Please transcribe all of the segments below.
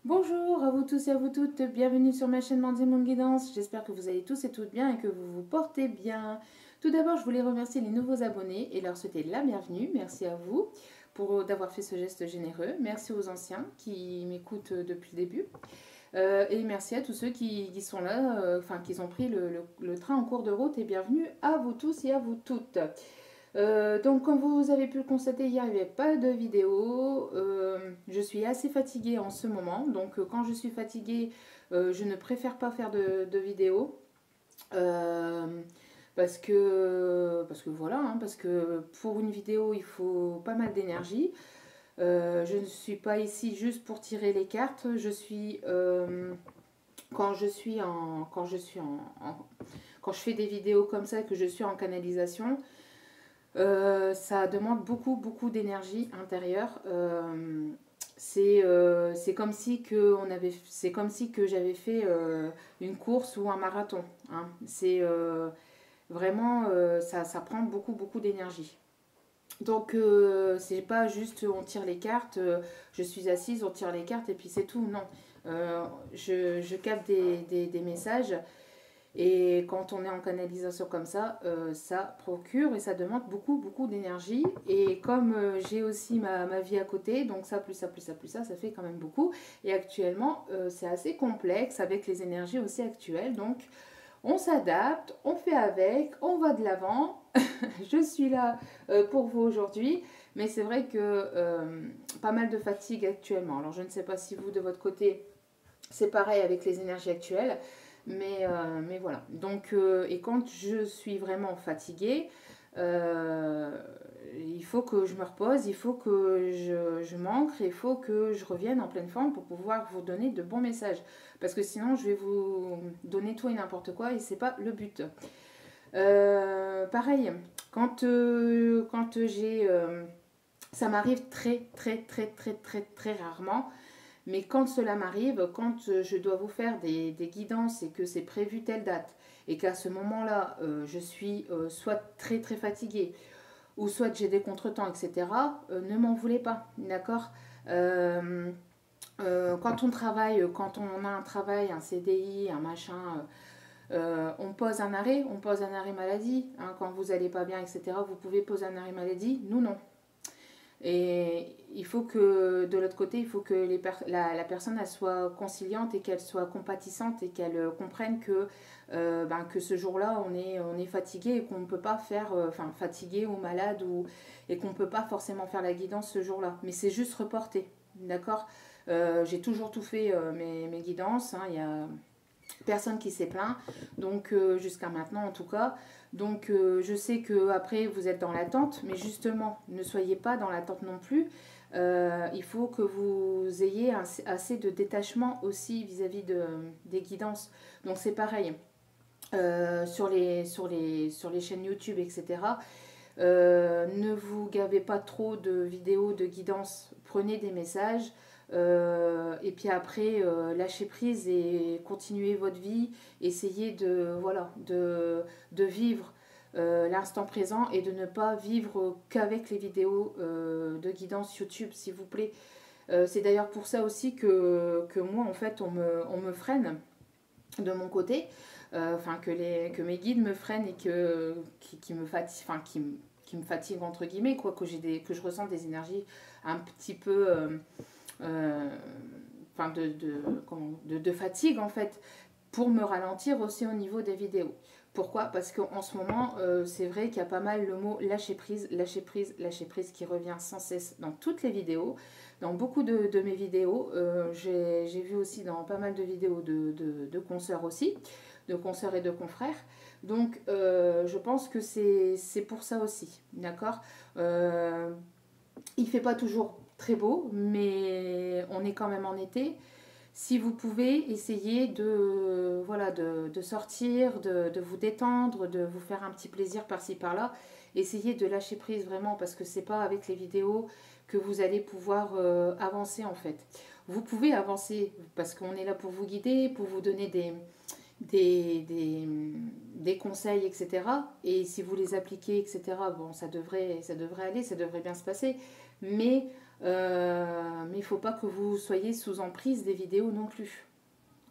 Bonjour à vous tous et à vous toutes, bienvenue sur ma chaîne Mandy Monde Guidance. J'espère que vous allez tous et toutes bien et que vous vous portez bien. Tout d'abord, je voulais remercier les nouveaux abonnés et leur souhaiter la bienvenue. Merci à vous pour d'avoir fait ce geste généreux. Merci aux anciens qui m'écoutent depuis le début. Et merci à tous ceux qui sont là, enfin qui ont pris le train en cours de route et bienvenue à vous tous et à vous toutes. Donc comme vous avez pu le constater, hier il n'y avait pas de vidéo. Je suis assez fatiguée en ce moment. Donc quand je suis fatiguée, je ne préfère pas faire de vidéo. Euh, parce que voilà, hein, parce que pour une vidéo, il faut pas mal d'énergie. Je ne suis pas ici juste pour tirer les cartes. Quand je fais des vidéos comme ça, que je suis en canalisation, ça demande beaucoup d'énergie intérieure. C'est comme si que j'avais fait une course ou un marathon, hein. C'est vraiment ça prend beaucoup d'énergie. Donc c'est pas juste on tire les cartes, je suis assise, on tire les cartes et puis c'est tout. Non, je capte des messages et quand on est en canalisation comme ça procure et ça demande beaucoup d'énergie. Et comme j'ai aussi ma vie à côté, donc ça, plus ça, plus ça, plus ça fait quand même beaucoup. Et actuellement, c'est assez complexe avec les énergies aussi actuelles. Donc, on s'adapte, on fait avec, on va de l'avant. Je suis là pour vous aujourd'hui. Mais c'est vrai que pas mal de fatigue actuellement. Alors, je ne sais pas si vous, de votre côté, c'est pareil avec les énergies actuelles. Mais voilà. Donc, et quand je suis vraiment fatiguée, euh, il faut que je me repose, il faut que je m'ancre, il faut que je revienne en pleine forme pour pouvoir vous donner de bons messages. Parce que sinon, je vais vous donner tout et n'importe quoi et c'est pas le but. Pareil, quand j'ai. Ça m'arrive très rarement. Mais quand cela m'arrive, quand je dois vous faire des guidances et que c'est prévu telle date, et qu'à ce moment-là, je suis soit très fatiguée, ou soit j'ai des contretemps, etc., ne m'en voulez pas, d'accord. Euh, quand on a un travail, un CDI, un machin, on pose un arrêt maladie, hein, quand vous n'allez pas bien, etc., vous pouvez poser un arrêt maladie, nous non. Et il faut que, de l'autre côté, il faut que la personne elle soit conciliante et qu'elle soit compatissante et qu'elle comprenne que ce jour-là, on est fatigué et qu'on ne peut pas faire, enfin fatigué ou malade, et qu'on ne peut pas forcément faire la guidance ce jour-là. Mais c'est juste reporté, d'accord. J'ai toujours tout fait mes guidances, hein, il y a personne qui s'est plaint, donc jusqu'à maintenant en tout cas. Donc je sais que après vous êtes dans l'attente, mais justement ne soyez pas dans l'attente non plus. Il faut que vous ayez assez de détachement aussi vis-à-vis des guidances. Donc c'est pareil sur les chaînes YouTube, etc. Ne vous gavez pas trop de vidéos de guidance, prenez des messages. Et puis après, lâchez prise et continuez votre vie. Essayez de vivre l'instant présent et de ne pas vivre qu'avec les vidéos de guidance YouTube, s'il vous plaît. C'est d'ailleurs pour ça aussi que moi, en fait, on me freine de mon côté. Enfin, que mes guides me freinent et qui me fatiguent, enfin, qui me fatigue entre guillemets, quoi, que je ressens des énergies un petit peu euh, enfin de fatigue en fait, pour me ralentir aussi au niveau des vidéos. Pourquoi? Parce qu'en ce moment, c'est vrai qu'il y a pas mal le mot lâcher prise, lâcher prise, lâcher prise qui revient sans cesse dans toutes les vidéos, dans beaucoup de mes vidéos. J'ai vu aussi dans pas mal de vidéos de consoeurs aussi, de consoeurs et de confrères. Donc, je pense que c'est pour ça aussi, d'accord. Il fait pas toujours très beau, mais on est quand même en été. Si vous pouvez, essayer de sortir, de vous détendre, de vous faire un petit plaisir par-ci par-là. Essayez de lâcher prise vraiment parce que c'est pas avec les vidéos que vous allez pouvoir avancer en fait. Vous pouvez avancer parce qu'on est là pour vous guider, pour vous donner des, des, des conseils, etc. Et si vous les appliquez, etc., bon, ça devrait aller, ça devrait bien se passer. Mais Mais il ne faut pas que vous soyez sous emprise des vidéos non plus.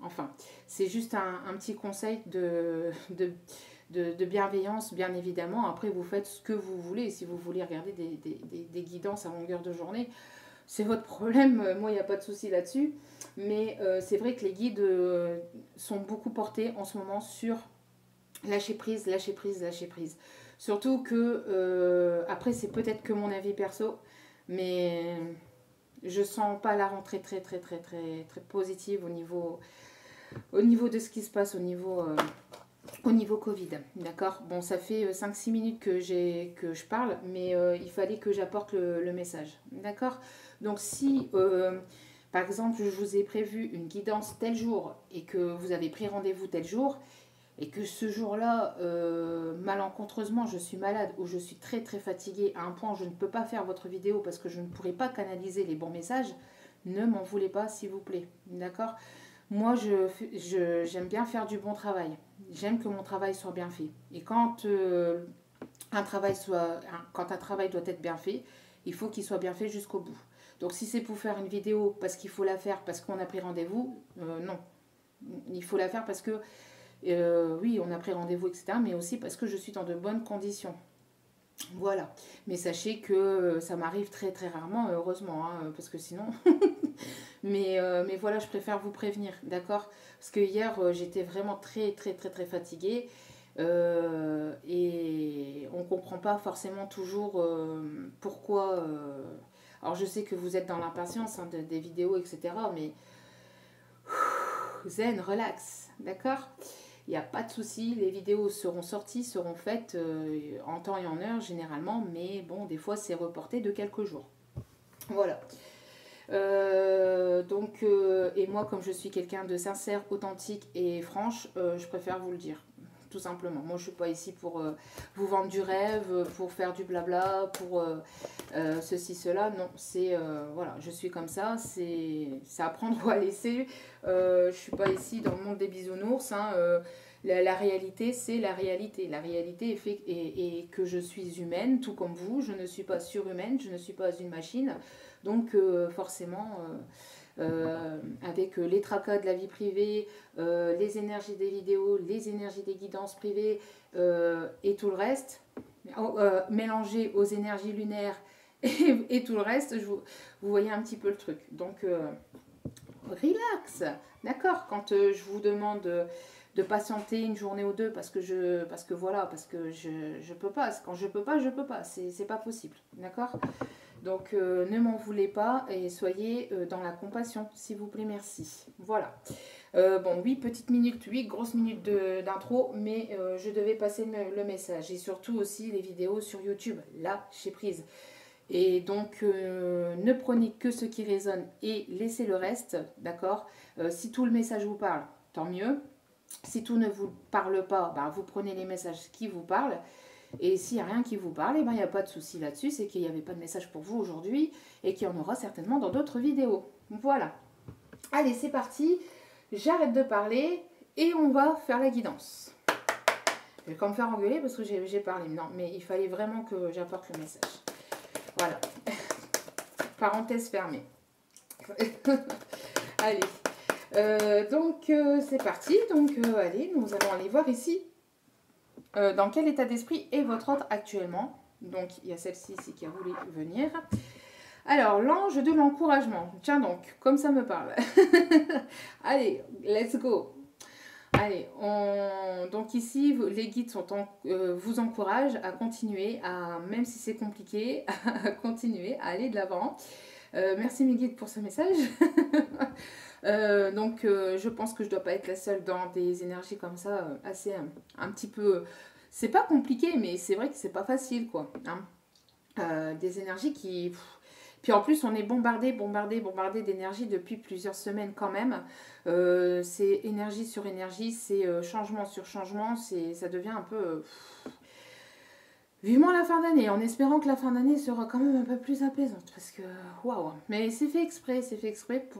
Enfin, c'est juste un petit conseil de bienveillance, bien évidemment. Après, vous faites ce que vous voulez. Si vous voulez regarder des guidances à longueur de journée, c'est votre problème. Moi, il n'y a pas de souci là-dessus. Mais c'est vrai que les guides sont beaucoup portés en ce moment sur lâcher prise, lâcher prise, lâcher prise. Surtout que, après, c'est peut-être que mon avis perso, mais je sens pas la rentrée très positive au niveau de ce qui se passe au niveau Covid. D'accord. Bon, ça fait 5-6 minutes que je parle, mais il fallait que j'apporte le message. D'accord. Donc, si, par exemple, je vous ai prévu une guidance tel jour et que vous avez pris rendez-vous tel jour, et que ce jour-là, malencontreusement, je suis malade ou je suis très fatiguée à un point où je ne peux pas faire votre vidéo parce que je ne pourrai pas canaliser les bons messages, ne m'en voulez pas, s'il vous plaît. D'accord. Moi, j'aime bien faire du bon travail. J'aime que mon travail soit bien fait. Et quand un travail doit être bien fait, il faut qu'il soit bien fait jusqu'au bout. Donc si c'est pour faire une vidéo parce qu'il faut la faire, parce qu'on a pris rendez-vous, non. Il faut la faire parce que, oui, on a pris rendez-vous, etc. Mais aussi parce que je suis dans de bonnes conditions. Voilà. Mais sachez que ça m'arrive très rarement, heureusement, hein, parce que sinon... mais voilà, je préfère vous prévenir, d'accord? Parce que hier, j'étais vraiment très fatiguée. Et on ne comprend pas forcément toujours pourquoi. Alors, je sais que vous êtes dans l'impatience hein, des vidéos, etc. Mais zen, relax, d'accord? Il n'y a pas de souci, les vidéos seront sorties, seront faites en temps et en heure généralement, mais bon, des fois c'est reporté de quelques jours. Voilà. Et moi, comme je suis quelqu'un de sincère, authentique et franche, je préfère vous le dire, tout simplement. Moi, je ne suis pas ici pour vous vendre du rêve, pour faire du blabla, pour ceci, cela. Non, c'est voilà, je suis comme ça, c'est à prendre ou à laisser. Je ne suis pas ici dans le monde des bisounours. Hein, la réalité, c'est la réalité. La réalité est que je suis humaine, tout comme vous. Je ne suis pas surhumaine, je ne suis pas une machine. Donc forcément, avec les tracas de la vie privée, les énergies des vidéos, les énergies des guidances privées et tout le reste, mélangé aux énergies lunaires et tout le reste, vous voyez un petit peu le truc. Donc relax, d'accord, quand je vous demande de patienter une journée ou deux parce que je peux pas. Quand je peux pas, c'est pas possible, d'accord. Donc ne m'en voulez pas et soyez dans la compassion, s'il vous plaît, merci. Voilà. Bon, 8 petites minutes, 8 grosses minutes d'intro, mais je devais passer le message. Et surtout aussi les vidéos sur YouTube, lâchez prise. Et donc ne prenez que ce qui résonne et laissez le reste, d'accord. Si tout le message vous parle, tant mieux. Si tout ne vous parle pas, bah, vous prenez les messages qui vous parlent. Et s'il n'y a rien qui vous parle, il n'y a pas de souci là-dessus, c'est qu'il n'y avait pas de message pour vous aujourd'hui et qu'il y en aura certainement dans d'autres vidéos. Voilà. Allez, c'est parti. J'arrête de parler et on va faire la guidance. Je vais quand même faire engueuler parce que j'ai parlé. Non, mais il fallait vraiment que j'apporte le message. Voilà. Parenthèse fermée. Allez. Donc, c'est parti. Donc, allez, nous allons aller voir ici. Dans quel état d'esprit est votre hôte actuellement? Donc, il y a celle-ci ici qui a voulu venir. Alors, l'ange de l'encouragement. Tiens donc, comme ça me parle. Allez, let's go. Allez, donc ici, les guides vous encouragent à continuer, même si c'est compliqué, à continuer, à aller de l'avant. Merci mes guides pour ce message. Donc je pense que je dois pas être la seule dans des énergies comme ça, assez un petit peu... c'est pas compliqué, mais c'est vrai que c'est pas facile, quoi. Hein. Des énergies qui... Puis en plus, on est bombardé d'énergie depuis plusieurs semaines quand même. C'est énergie sur énergie, c'est changement sur changement, ça devient un peu... Vivement la fin d'année, en espérant que la fin d'année sera quand même un peu plus apaisante, parce que waouh. Mais c'est fait exprès,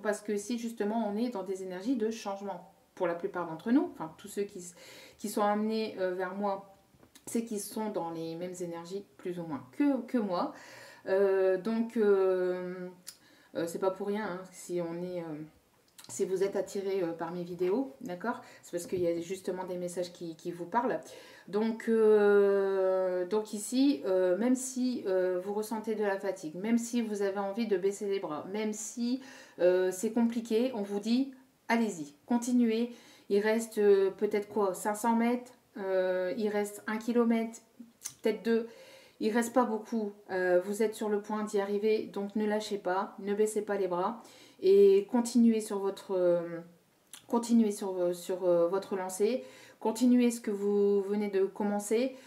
parce que si justement on est dans des énergies de changement, pour la plupart d'entre nous, enfin tous ceux qui sont amenés vers moi, c'est qu'ils sont dans les mêmes énergies plus ou moins que moi. C'est pas pour rien hein, si on est... si vous êtes attiré par mes vidéos, d'accord? C'est parce qu'il y a justement des messages qui vous parlent. Donc ici, même si vous ressentez de la fatigue, même si vous avez envie de baisser les bras, même si c'est compliqué, on vous dit, allez-y, continuez. Il reste peut-être quoi, 500 mètres, il reste 1 kilomètre, peut-être 2. Il ne reste pas beaucoup. Vous êtes sur le point d'y arriver, donc ne lâchez pas, ne baissez pas les bras et continuez sur votre votre lancée, continuez ce que vous venez de commencer.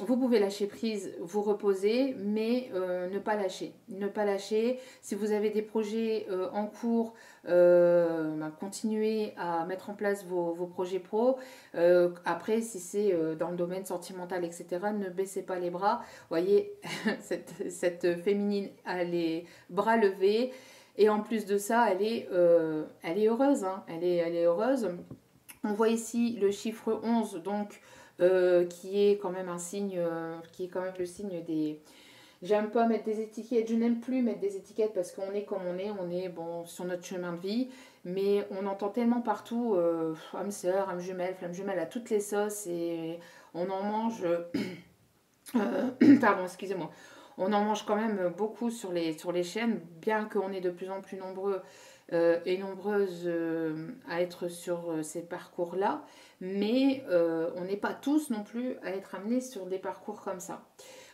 Vous pouvez lâcher prise, vous reposer, mais ne pas lâcher. Ne pas lâcher. Si vous avez des projets en cours, continuez à mettre en place vos projets pro. Après, si c'est dans le domaine sentimental, etc., ne baissez pas les bras. Vous voyez, cette féminine a les bras levés. Et en plus de ça, elle est heureuse. Hein. Elle est heureuse. On voit ici le chiffre 11, donc qui est quand même un signe, qui est quand même le signe des... J'aime pas mettre des étiquettes, je n'aime plus mettre des étiquettes parce qu'on est comme on est bon, sur notre chemin de vie, mais on entend tellement partout âme sœur, âme jumelle, flamme jumelle à toutes les sauces et on en mange... pardon, excusez-moi. On en mange quand même beaucoup sur les chaînes, bien qu'on est de plus en plus nombreux et nombreuses à être sur ces parcours-là, mais on n'est pas tous non plus à être amenés sur des parcours comme ça.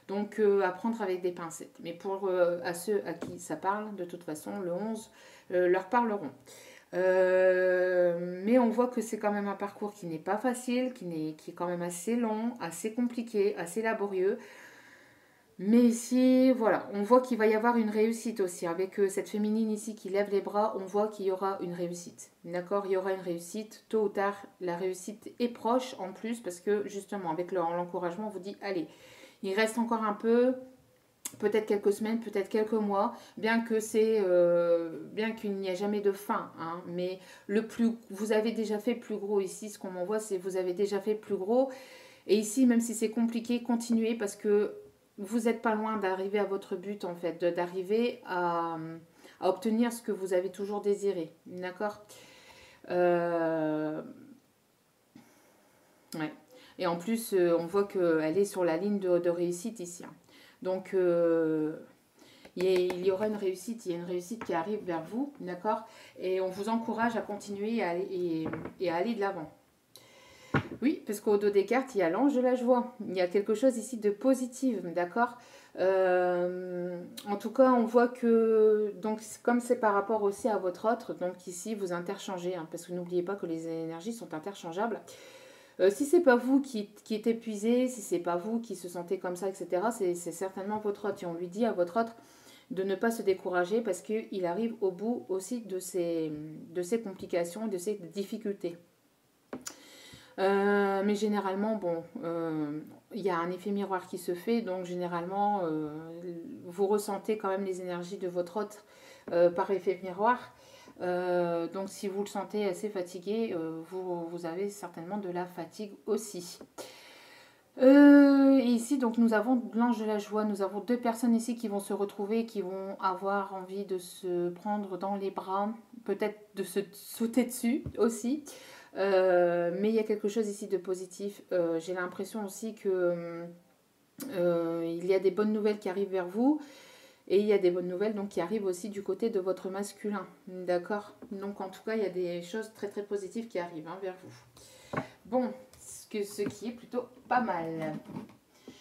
Donc à prendre avec des pincettes. Mais pour à ceux à qui ça parle, de toute façon, le 11 leur parleront. Mais on voit que c'est quand même un parcours qui n'est pas facile, qui est quand même assez long, assez compliqué, assez laborieux. Mais ici, voilà, on voit qu'il va y avoir une réussite aussi. Avec cette féminine ici qui lève les bras, on voit qu'il y aura une réussite. D'accord? Il y aura une réussite. Tôt ou tard, la réussite est proche en plus parce que justement, avec l'encouragement, on vous dit, allez, il reste encore un peu, peut-être quelques semaines, peut-être quelques mois, bien qu'il n'y a jamais de fin. Hein, mais vous avez déjà fait plus gros ici. Ce qu'on m'envoie, c'est vous avez déjà fait plus gros. Et ici, même si c'est compliqué, continuez parce que vous n'êtes pas loin d'arriver à votre but, en fait, d'arriver à obtenir ce que vous avez toujours désiré. D'accord ouais. Et en plus, on voit qu'elle est sur la ligne de réussite ici. Hein. Donc, il y aura une réussite, il y a une réussite qui arrive vers vous, d'accord? Et on vous encourage à continuer et à aller de l'avant. Oui, parce qu'au dos des cartes, il y a l'ange de la joie. Il y a quelque chose ici de positif, d'accord? En tout cas, on voit que, donc, comme c'est par rapport aussi à votre autre, donc ici, vous interchangez, hein, parce que n'oubliez pas que les énergies sont interchangeables. Si c'est pas vous qui êtes épuisé, si c'est pas vous qui se sentez comme ça, etc., c'est certainement votre autre. Et on lui dit à votre autre de ne pas se décourager parce qu'il arrive au bout aussi de ses complications, de ses difficultés. Mais généralement, bon, il y a un effet miroir qui se fait, donc généralement, vous ressentez quand même les énergies de votre hôte par effet miroir. Donc si vous le sentez assez fatigué, vous avez certainement de la fatigue aussi. Et ici, donc, nous avons l'ange de la joie. Nous avons deux personnes ici qui vont se retrouver, qui vont avoir envie de se prendre dans les bras, peut-être de se sauter dessus aussi. Mais il y a quelque chose ici de positif. J'ai l'impression aussi que il y a des bonnes nouvelles qui arrivent vers vous. Et il y a des bonnes nouvelles donc, qui arrivent aussi du côté de votre masculin. D'accord? Donc en tout cas, il y a des choses très très positives qui arrivent hein, vers vous. Bon, ce qui est plutôt pas mal.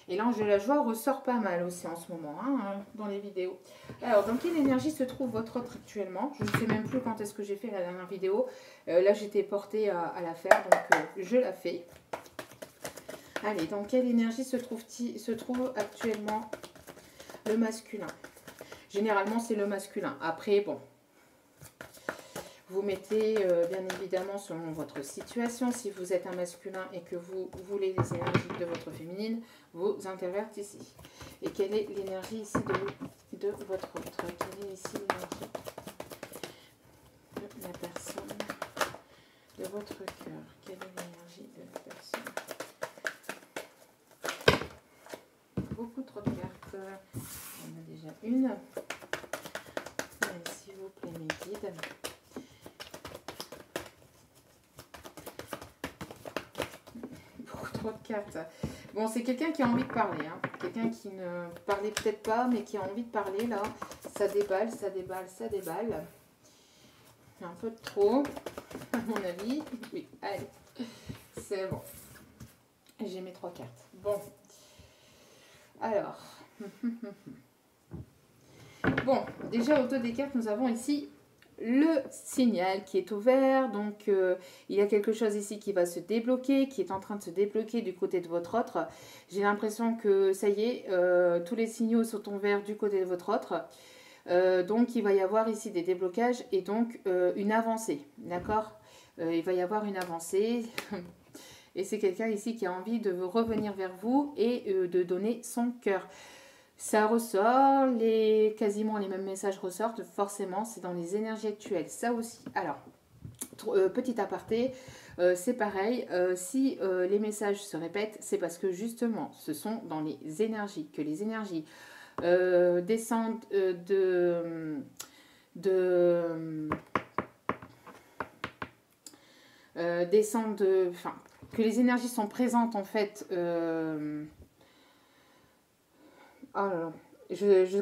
Et l'ange de la joie ressort pas mal aussi en ce moment, hein, dans les vidéos. Alors, dans quelle énergie se trouve votre autre actuellement? Je ne sais même plus quand est-ce que j'ai fait la dernière vidéo. Là, j'étais portée à la faire, donc je la fais. Allez, dans quelle énergie se trouve actuellement le masculin? Généralement, c'est le masculin. Après, bon, vous mettez bien évidemment selon votre situation. Si vous êtes un masculin et que vous voulez les énergies de votre féminine, vous intervertissez ici. Et quelle est l'énergie ici de votre autre? Quelle est ici l'énergie de la personne de votre cœur? Quelle est l'énergie de la personne? Beaucoup trop de cartes. une. Allez, s'il vous plaît, mes guides. Beaucoup trop de cartes. Bon, c'est quelqu'un qui a envie de parler. Hein. Quelqu'un qui ne parlait peut-être pas, mais qui a envie de parler, là. Ça déballe, ça déballe, ça déballe. Un peu de trop, à mon avis. Oui, allez. C'est bon. J'ai mes 3 cartes. Bon. Alors. Bon, déjà au dos des cartes, nous avons ici le signal qui est ouvert. Donc, il y a quelque chose ici qui va se débloquer, qui est en train de se débloquer du côté de votre autre. J'ai l'impression que ça y est, tous les signaux sont ouverts du côté de votre autre. Donc, il va y avoir ici des déblocages et donc une avancée. D'accord? Il va y avoir une avancée. Et c'est quelqu'un ici qui a envie de revenir vers vous et de donner son cœur. Ça ressort, quasiment les mêmes messages ressortent, forcément, c'est dans les énergies actuelles, ça aussi. Alors, petit aparté, c'est pareil, si les messages se répètent, c'est parce que justement, ce sont dans les énergies, que les énergies descendent enfin, que les énergies sont présentes en fait. Oh là là.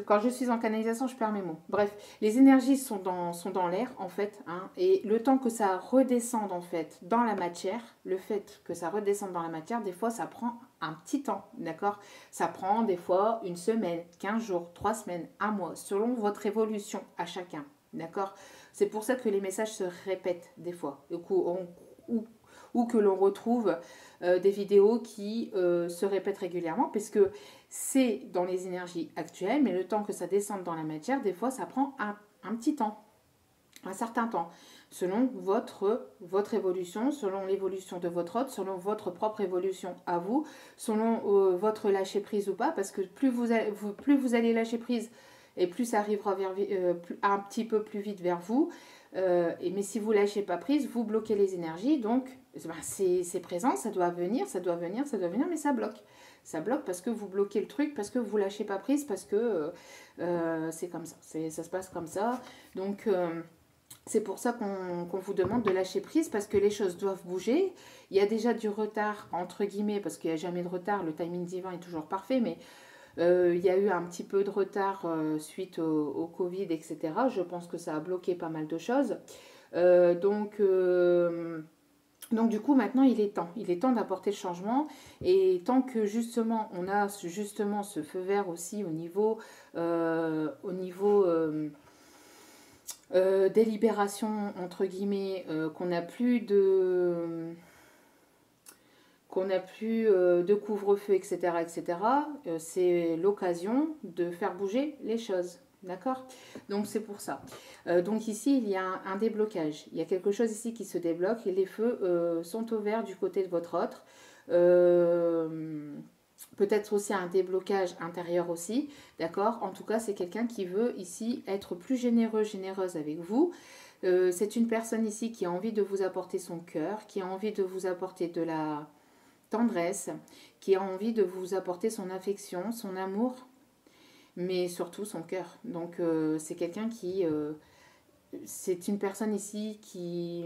Quand je suis en canalisation, je perds mes mots. Bref, les énergies sont dans l'air, en fait. Hein, et le temps que ça redescende, en fait, dans la matière, le fait que ça redescende dans la matière, des fois, ça prend un petit temps, d'accord? Ça prend des fois une semaine, 15 jours, 3 semaines, un mois, selon votre évolution à chacun, d'accord? C'est pour ça que les messages se répètent des fois. Ou que l'on retrouve des vidéos qui se répètent régulièrement, puisque c'est dans les énergies actuelles, mais le temps que ça descende dans la matière, des fois, ça prend un petit temps, un certain temps, selon votre évolution, selon l'évolution de votre autre, selon votre propre évolution à vous, selon votre lâcher prise ou pas, parce que plus vous allez lâcher prise, et plus ça arrivera un petit peu plus vite vers vous. Mais si vous lâchez pas prise, vous bloquez les énergies, donc c'est présent, ça doit venir, mais ça bloque. Ça bloque parce que vous bloquez le truc, parce que vous lâchez pas prise, parce que c'est comme ça, ça se passe comme ça. Donc c'est pour ça qu'on vous demande de lâcher prise, parce que les choses doivent bouger. Il y a déjà du retard, entre guillemets, parce qu'il n'y a jamais de retard, le timing divin est toujours parfait, mais il y a eu un petit peu de retard suite au Covid, etc. Je pense que ça a bloqué pas mal de choses. Donc du coup, maintenant, il est temps d'apporter le changement. Et tant que justement, on a justement ce feu vert aussi au niveau délibération, entre guillemets, qu'on n'a plus de couvre-feu, etc., c'est l'occasion de faire bouger les choses. D'accord? Donc c'est pour ça. Donc ici, il y a un déblocage. Il y a quelque chose ici qui se débloque et les feux sont au vert du côté de votre autre. Peut-être aussi un déblocage intérieur aussi. D'accord? En tout cas, c'est quelqu'un qui veut ici être plus généreux, généreuse avec vous. C'est une personne ici qui a envie de vous apporter son cœur, qui a envie de vous apporter de la tendresse, qui a envie de vous apporter son affection, son amour, mais surtout son cœur. Donc c'est quelqu'un qui... c'est une personne ici qui...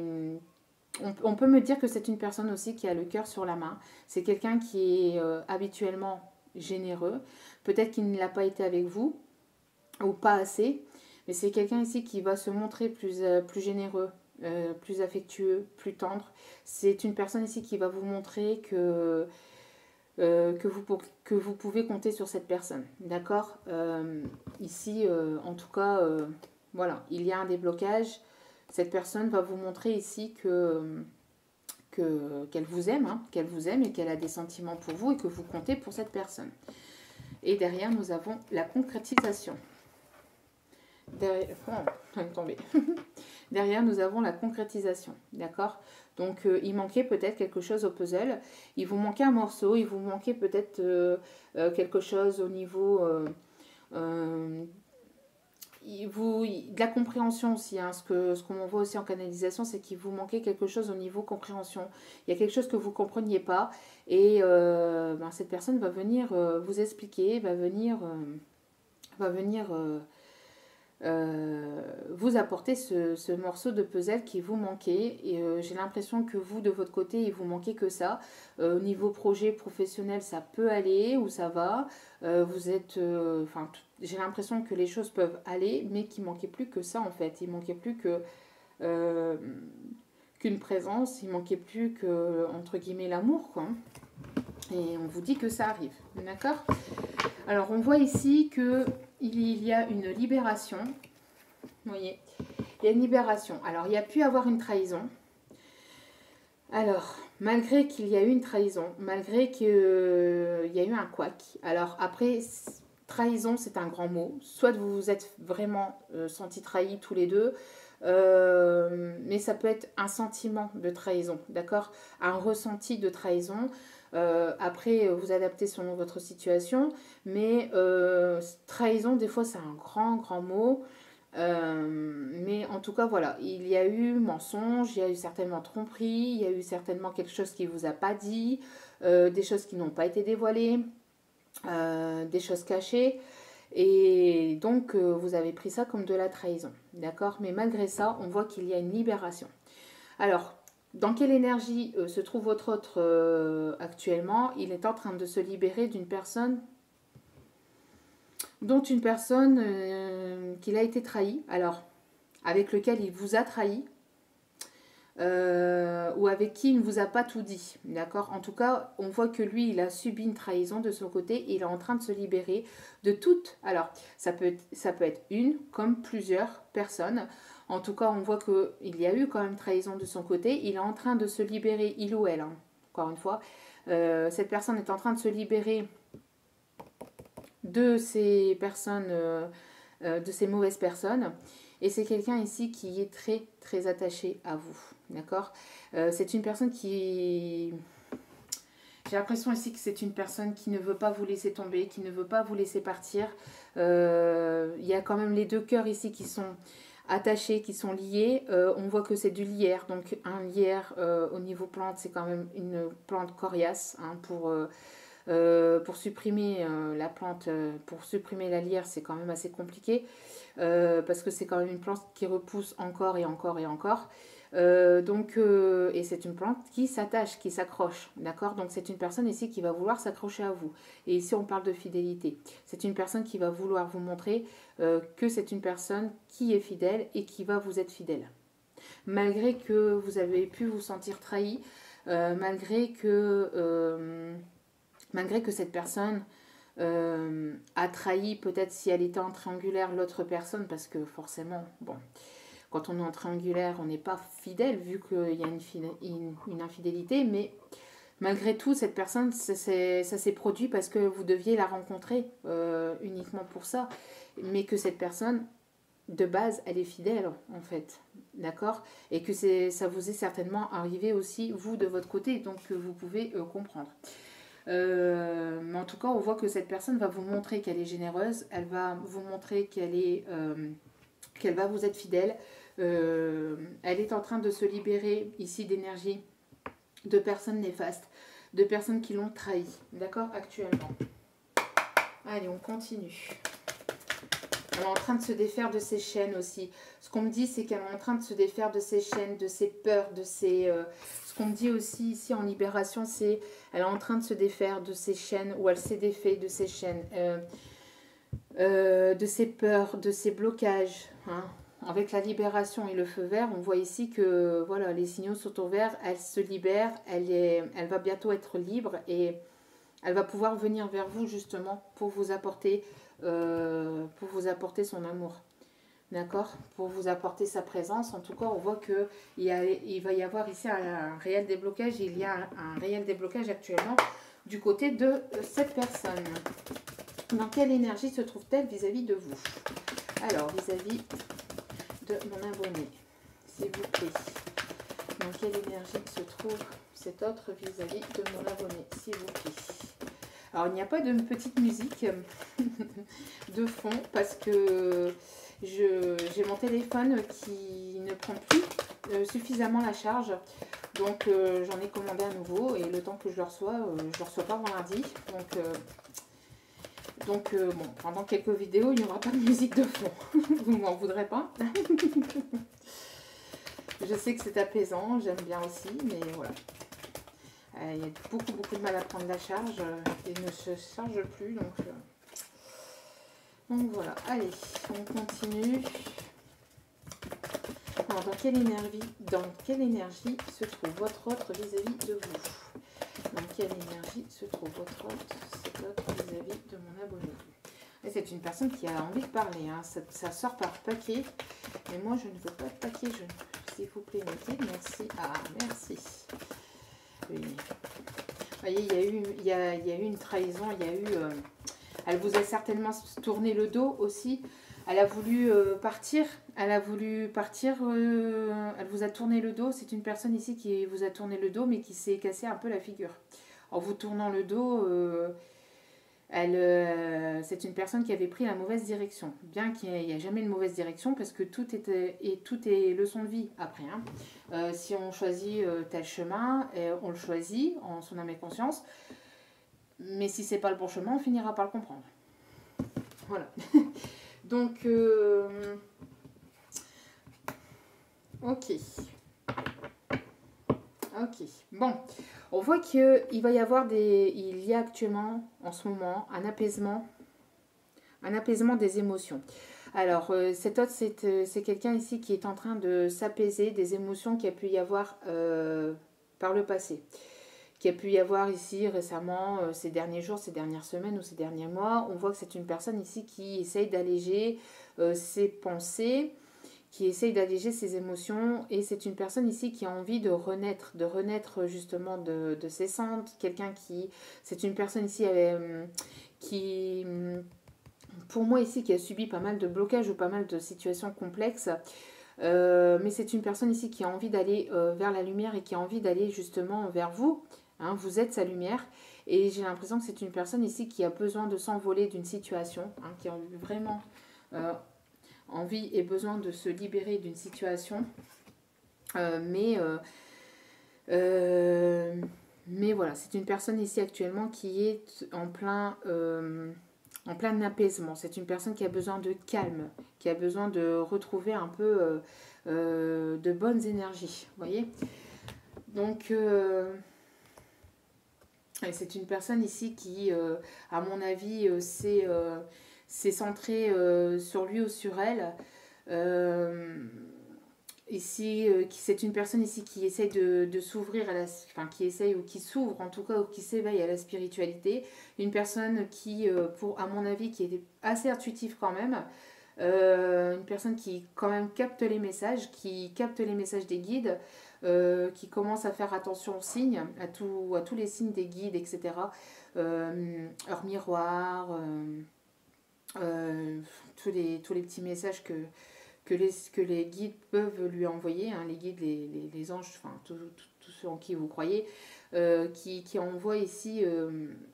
On peut me dire que c'est une personne aussi qui a le cœur sur la main. C'est quelqu'un qui est habituellement généreux. Peut-être qu'il ne l'a pas été avec vous, ou pas assez, mais c'est quelqu'un ici qui va se montrer plus généreux, plus affectueux, plus tendre. C'est une personne ici qui va vous montrer que vous pouvez compter sur cette personne. D'accord? Ici, en tout cas, voilà, il y a un déblocage. Cette personne va vous montrer ici qu'elle vous aime, hein, qu'elle vous aime et qu'elle a des sentiments pour vous et que vous comptez pour cette personne. Et derrière, nous avons la concrétisation. Derrière, nous avons la concrétisation, d'accord? Donc, il manquait peut-être quelque chose au puzzle. Il vous manquait un morceau, il vous manquait peut-être quelque chose au niveau de la compréhension aussi. Hein. Ce qu'on voit aussi en canalisation, c'est qu'il vous manquait quelque chose au niveau compréhension. Il y a quelque chose que vous ne compreniez pas cette personne va venir vous expliquer, va venir va venir vous apporter ce morceau de puzzle qui vous manquait. Et j'ai l'impression que vous, de votre côté, il vous manquait que ça. Au niveau projet professionnel, ça peut aller ou ça va. Vous êtes... j'ai l'impression que les choses peuvent aller, mais qu'il manquait plus que ça, en fait. Il manquait plus que... qu'une présence, il manquait plus que, entre guillemets, l'amour, quoi. Et on vous dit que ça arrive, d'accord? Alors, on voit ici qu'il y a une libération. Vous voyez, il y a une libération. Alors, il y a pu avoir une trahison. Alors, malgré qu'il y a eu une trahison, malgré qu'il y a eu un couac. Alors, après, trahison, c'est un grand mot. Soit vous vous êtes vraiment sentis trahis tous les deux, mais ça peut être un sentiment de trahison, d'accord? Un ressenti de trahison. Après, vous adaptez selon votre situation, mais trahison, des fois, c'est un grand mot. Mais en tout cas, voilà, il y a eu mensonge, il y a eu certainement tromperie, il y a eu certainement quelque chose qui ne vous a pas dit, des choses qui n'ont pas été dévoilées, des choses cachées. Et donc, vous avez pris ça comme de la trahison, d'accord? Mais malgré ça, on voit qu'il y a une libération. Alors, dans quelle énergie se trouve votre autre actuellement? Il est en train de se libérer d'une personne, qu'il a été trahi, alors, avec lequel il vous a trahi, ou avec qui il ne vous a pas tout dit, d'accord? En tout cas, on voit que lui, il a subi une trahison de son côté et il est en train de se libérer de toutes. Alors, ça peut être une comme plusieurs personnes. En tout cas, on voit qu'il y a eu quand même trahison de son côté. Il est en train de se libérer, il ou elle, hein, encore une fois. Cette personne est en train de se libérer de ces personnes, de ces mauvaises personnes. Et c'est quelqu'un ici qui est très attaché à vous, d'accord? C'est une personne qui... J'ai l'impression ici que c'est une personne qui ne veut pas vous laisser tomber, qui ne veut pas vous laisser partir. Il y a quand même les deux cœurs ici qui sont attachés, qui sont liés. On voit que c'est du lierre, donc un lierre au niveau plante, c'est quand même une plante coriace, hein, pour supprimer la plante, pour supprimer la lierre, c'est quand même assez compliqué. Parce que c'est quand même une plante qui repousse encore et encore et encore. Et c'est une plante qui s'attache, qui s'accroche, d'accord? Donc c'est une personne ici qui va vouloir s'accrocher à vous. Et ici on parle de fidélité. C'est une personne qui va vouloir vous montrer que c'est une personne qui est fidèle et qui va vous être fidèle. Malgré que vous avez pu vous sentir trahi, malgré que cette personne a trahi, peut-être si elle était en triangulaire, l'autre personne, parce que forcément, bon, quand on est en triangulaire, on n'est pas fidèle, vu qu'il y a une infidélité, mais malgré tout, cette personne, ça s'est produit parce que vous deviez la rencontrer uniquement pour ça, mais que cette personne, de base, elle est fidèle, en fait, d'accord? Et que ça vous est certainement arrivé aussi, vous, de votre côté, donc vous pouvez comprendre. Mais en tout cas, on voit que cette personne va vous montrer qu'elle est généreuse, elle va vous montrer qu'elle va vous être fidèle. Elle est en train de se libérer ici d'énergie de personnes néfastes, de personnes qui l'ont trahi, d'accord, actuellement. Allez, on continue. Elle est en train de se défaire de ses chaînes aussi. Ce qu'on me dit, c'est qu'elle est en train de se défaire de ses chaînes, de ses peurs, de ses... Ce qu'on me dit aussi ici en libération, c'est elle est en train de se défaire de ses chaînes, ou elle s'est défait de ses chaînes, de ses peurs, de ses blocages. Hein. Avec la libération et le feu vert, on voit ici que voilà, les signaux sont au vert, elle se libère, elle va bientôt être libre et elle va pouvoir venir vers vous justement pour vous apporter son amour. D'accord? Pour vous apporter sa présence. En tout cas, on voit qu'il va y avoir ici un réel déblocage. Il y a un réel déblocage actuellement du côté de cette personne. Dans quelle énergie se trouve-t-elle vis-à-vis de vous? Alors, vis-à-vis de mon abonné, s'il vous plaît. Dans quelle énergie se trouve cet autre vis-à-vis de mon abonné, s'il vous plaît? Alors, il n'y a pas de petite musique de fond parce que j'ai mon téléphone qui ne prend plus suffisamment la charge. Donc, j'en ai commandé un nouveau et le temps que je le reçois pas avant lundi. Donc, Donc, bon, pendant quelques vidéos, il n'y aura pas de musique de fond. Vous m'en voudrez pas. Je sais que c'est apaisant, j'aime bien aussi, mais voilà. Il y a beaucoup de mal à prendre la charge. Il ne se charge plus, donc voilà. Allez, on continue. Alors, dans quelle énergie se trouve votre autre vis-à-vis de vous? Dans quelle énergie se trouve votre autre vis-à-vis de mon abonné? C'est une personne qui a envie de parler. Hein. Ça sort par paquet. Mais moi, je ne veux pas de paquet. S'il vous plaît, mettez. Merci. Ah, merci. Oui. Vous voyez, il y a eu une trahison. Il y a eu... elle vous a certainement tourné le dos aussi. Elle a voulu partir. Elle vous a tourné le dos. C'est une personne ici qui vous a tourné le dos, mais qui s'est cassé un peu la figure. En vous tournant le dos... c'est une personne qui avait pris la mauvaise direction. Bien qu'il n'y ait jamais de mauvaise direction, parce que tout est leçon de vie après. Hein. Si on choisit tel chemin, on le choisit en son âme et conscience. Mais si c'est pas le bon chemin, on finira par le comprendre. Voilà. Donc, ok. Ok. Bon. On voit qu'il va y avoir il y a actuellement, en ce moment, un apaisement des émotions. Alors, cet autre, c'est quelqu'un ici qui est en train de s'apaiser des émotions qu'il y a pu y avoir par le passé. Qu'il y a pu y avoir ici récemment, ces derniers jours, ces dernières semaines ou ces derniers mois. On voit que c'est une personne ici qui essaye d'alléger ses pensées, qui essaye d'alléger ses émotions, et c'est une personne ici qui a envie de renaître justement de ses cendres, c'est une personne ici qui, pour moi ici, qui a subi pas mal de blocages ou pas mal de situations complexes, mais c'est une personne ici qui a envie d'aller vers la lumière et qui a envie d'aller justement vers vous, hein, vous êtes sa lumière, et j'ai l'impression que c'est une personne ici qui a besoin de s'envoler d'une situation, hein, qui a vraiment... envie et besoin de se libérer d'une situation, mais voilà, c'est une personne ici actuellement qui est en plein apaisement. C'est une personne qui a besoin de calme, qui a besoin de retrouver un peu de bonnes énergies, vous voyez. Donc c'est une personne ici qui, à mon avis, c'est centré sur lui ou sur elle. Ici, c'est une personne ici qui essaye de s'ouvrir enfin qui essaye ou qui s'ouvre en tout cas ou qui s'éveille à la spiritualité. Une personne qui, à mon avis, qui est assez intuitive quand même. Une personne qui quand même capte les messages, des guides, qui commence à faire attention aux signes, à tous les signes des guides, etc. Leur miroir. Tous les petits messages que les guides peuvent lui envoyer, hein, les guides, les anges, enfin tous ceux en qui vous croyez, qui envoient ici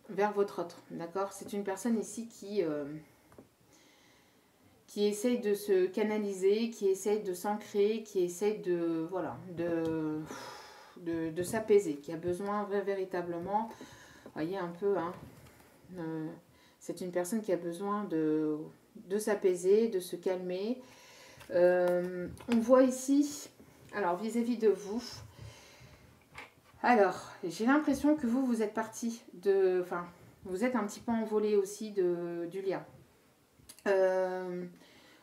vers votre autre, d'accord. C'est une personne ici qui essaye de se canaliser, qui essaye de s'ancrer, qui essaye de, voilà, de s'apaiser, qui a besoin véritablement, voyez un peu, hein, c'est une personne qui a besoin de s'apaiser, de se calmer. On voit ici, alors vis-à-vis de vous, alors j'ai l'impression que vous êtes parti enfin, vous êtes un petit peu envolé aussi du lien.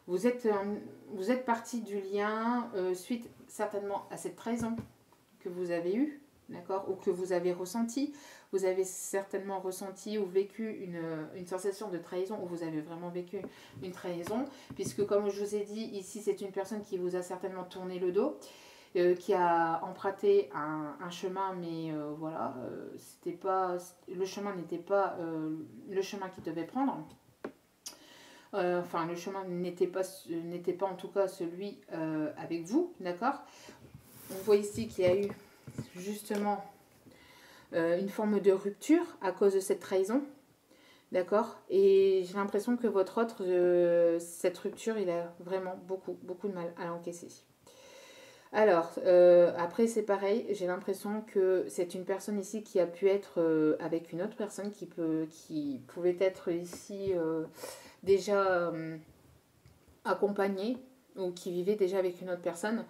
Vous êtes parti du lien suite certainement à cette trahison que vous avez eue, d'accord, ou que vous avez ressenti. Vous avez certainement ressenti ou vécu une sensation de trahison, ou vous avez vraiment vécu une trahison, puisque comme je vous ai dit, ici c'est une personne qui vous a certainement tourné le dos, qui a emprunté un chemin, mais voilà, le chemin n'était pas le chemin qu'il devait prendre. Enfin, le chemin n'était pas en tout cas celui avec vous, d'accord. On voit ici qu'il y a eu justement une forme de rupture à cause de cette trahison, d'accord. Et j'ai l'impression que votre autre, cette rupture, il a vraiment beaucoup de mal à l'encaisser. Alors, après c'est pareil, j'ai l'impression que c'est une personne ici qui a pu être avec une autre personne qui pouvait être ici déjà accompagnée ou qui vivait déjà avec une autre personne.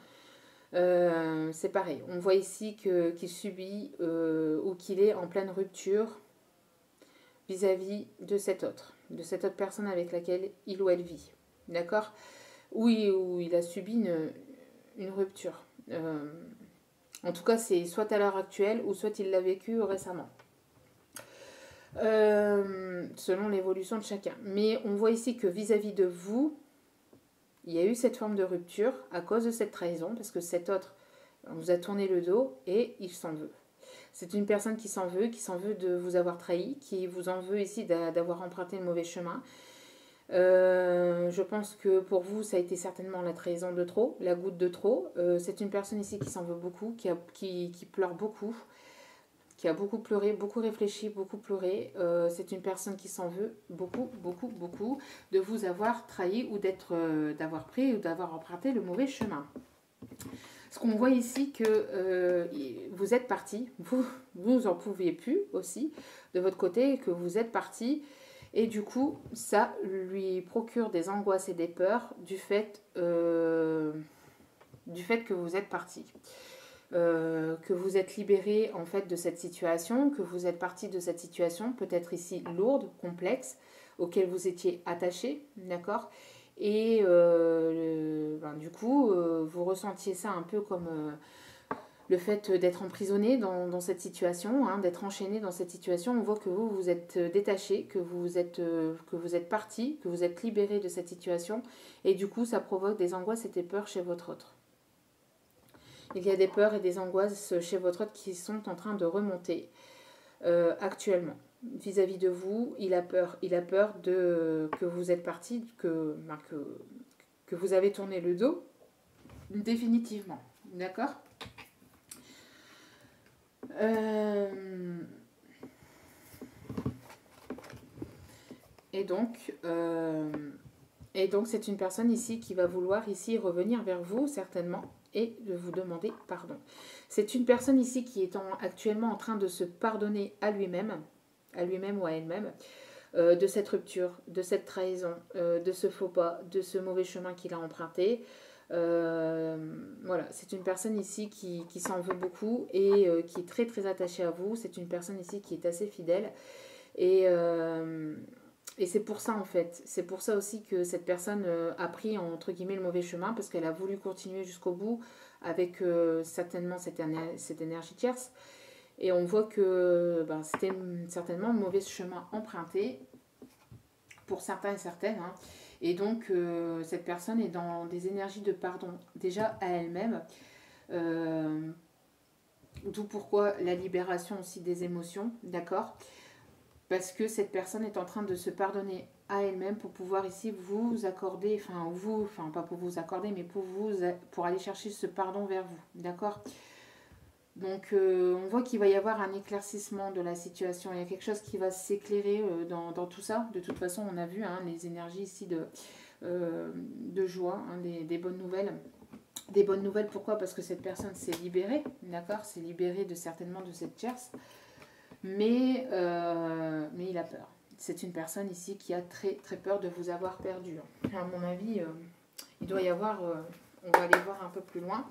C'est pareil, on voit ici qu'il subit ou qu'il est en pleine rupture vis-à-vis de cette autre personne avec laquelle il ou elle vit. D'accord? Oui, où il a subi une rupture. En tout cas, c'est soit à l'heure actuelle ou soit il l'a vécu récemment. Selon l'évolution de chacun. Mais on voit ici que vis-à-vis de vous, il y a eu cette forme de rupture à cause de cette trahison, parce que cet autre vous a tourné le dos et il s'en veut. C'est une personne qui s'en veut de vous avoir trahi, qui vous en veut ici d'avoir emprunté le mauvais chemin. Je pense que pour vous, ça a été certainement la trahison de trop, la goutte de trop. C'est une personne ici qui s'en veut beaucoup, qui pleure beaucoup, qui a beaucoup pleuré, beaucoup réfléchi, beaucoup pleuré. C'est une personne qui s'en veut beaucoup, beaucoup, beaucoup de vous avoir trahi ou d'avoir pris ou d'avoir emprunté le mauvais chemin. Ce qu'on voit ici que vous êtes parti, vous en pouviez plus aussi de votre côté, que vous êtes parti. Et du coup, ça lui procure des angoisses et des peurs du fait que vous êtes parti. Que vous êtes libéré en fait de cette situation, que vous êtes parti de cette situation, peut-être ici lourde, complexe, auquel vous étiez attaché, d'accord? Et du coup, vous ressentiez ça un peu comme le fait d'être emprisonné dans cette situation, hein, d'être enchaîné dans cette situation. On voit que vous êtes détaché, que vous êtes parti, que vous êtes libéré de cette situation. Et du coup, ça provoque des angoisses et des peurs chez votre autre. Il y a des peurs et des angoisses chez votre autre qui sont en train de remonter actuellement. Vis-à-vis de vous, il a peur que vous êtes parti, que vous avez tourné le dos, définitivement. D'accord ? Et donc, c'est une personne ici qui va vouloir ici revenir vers vous, certainement, et de vous demander pardon. C'est une personne ici qui est actuellement en train de se pardonner à lui-même ou à elle-même, de cette rupture, de cette trahison, de ce faux pas, de ce mauvais chemin qu'il a emprunté. Voilà, c'est une personne ici qui s'en veut beaucoup et qui est très très attachée à vous. C'est une personne ici qui est assez fidèle et c'est pour ça en fait, c'est pour ça aussi que cette personne a pris entre guillemets le mauvais chemin parce qu'elle a voulu continuer jusqu'au bout avec certainement cette énergie tierce. Et on voit que c'était certainement un mauvais chemin emprunté pour certains et certaines. Hein. Et donc cette personne est dans des énergies de pardon déjà à elle-même. D'où pourquoi la libération aussi des émotions, d'accord ? Parce que cette personne est en train de se pardonner à elle-même pour pouvoir ici vous accorder, pas pour vous accorder, mais pour aller chercher ce pardon vers vous, d'accord ? Donc on voit qu'il va y avoir un éclaircissement de la situation, il y a quelque chose qui va s'éclairer dans tout ça. De toute façon, on a vu les énergies ici de joie, des bonnes nouvelles. Des bonnes nouvelles, pourquoi ? Parce que cette personne s'est libérée, d'accord ? S'est libérée certainement de cette tierce. Mais il a peur. C'est une personne ici qui a très très peur de vous avoir perdu. À mon avis, il doit y avoir... on va aller voir un peu plus loin.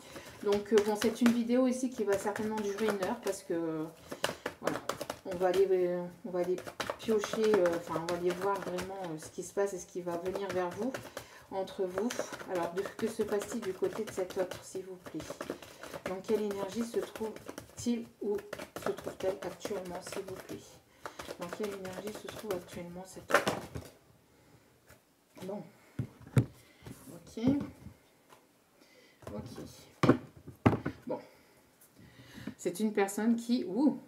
Donc c'est une vidéo ici qui va certainement durer 1 heure parce que voilà, on va aller piocher, on va aller voir vraiment ce qui se passe et ce qui va venir vers vous, entre vous. Alors que se passe-t-il du côté de cet autre, s'il vous plaît ? Dans quelle énergie se trouve-t-il ou se trouve-t-elle actuellement, s'il vous plaît ? Dans quelle énergie se trouve actuellement cet autre ? Bon. Ok. Bon. C'est une personne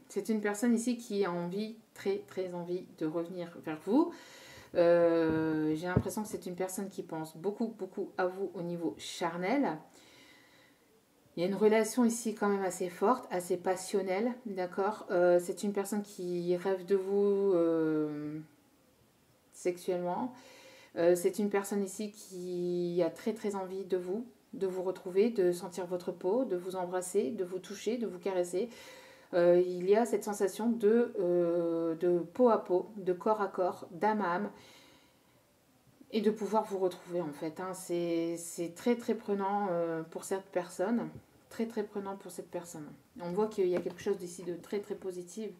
c'est une personne ici qui a envie, très très envie de revenir vers vous. J'ai l'impression que c'est une personne qui pense beaucoup beaucoup à vous au niveau charnel. Il y a une relation ici quand même assez forte, assez passionnelle, d'accord ? C'est une personne qui rêve de vous sexuellement. C'est une personne ici qui a très très envie de vous, de vous retrouver, de sentir votre peau, de vous embrasser, de vous toucher, de vous caresser. Il y a cette sensation de peau à peau, de corps à corps, d'âme à âme, et de pouvoir vous retrouver en fait. Hein. C'est très très prenant pour cette personne, très très prenant pour cette personne. On voit qu'il y a quelque chose d'ici de très très positif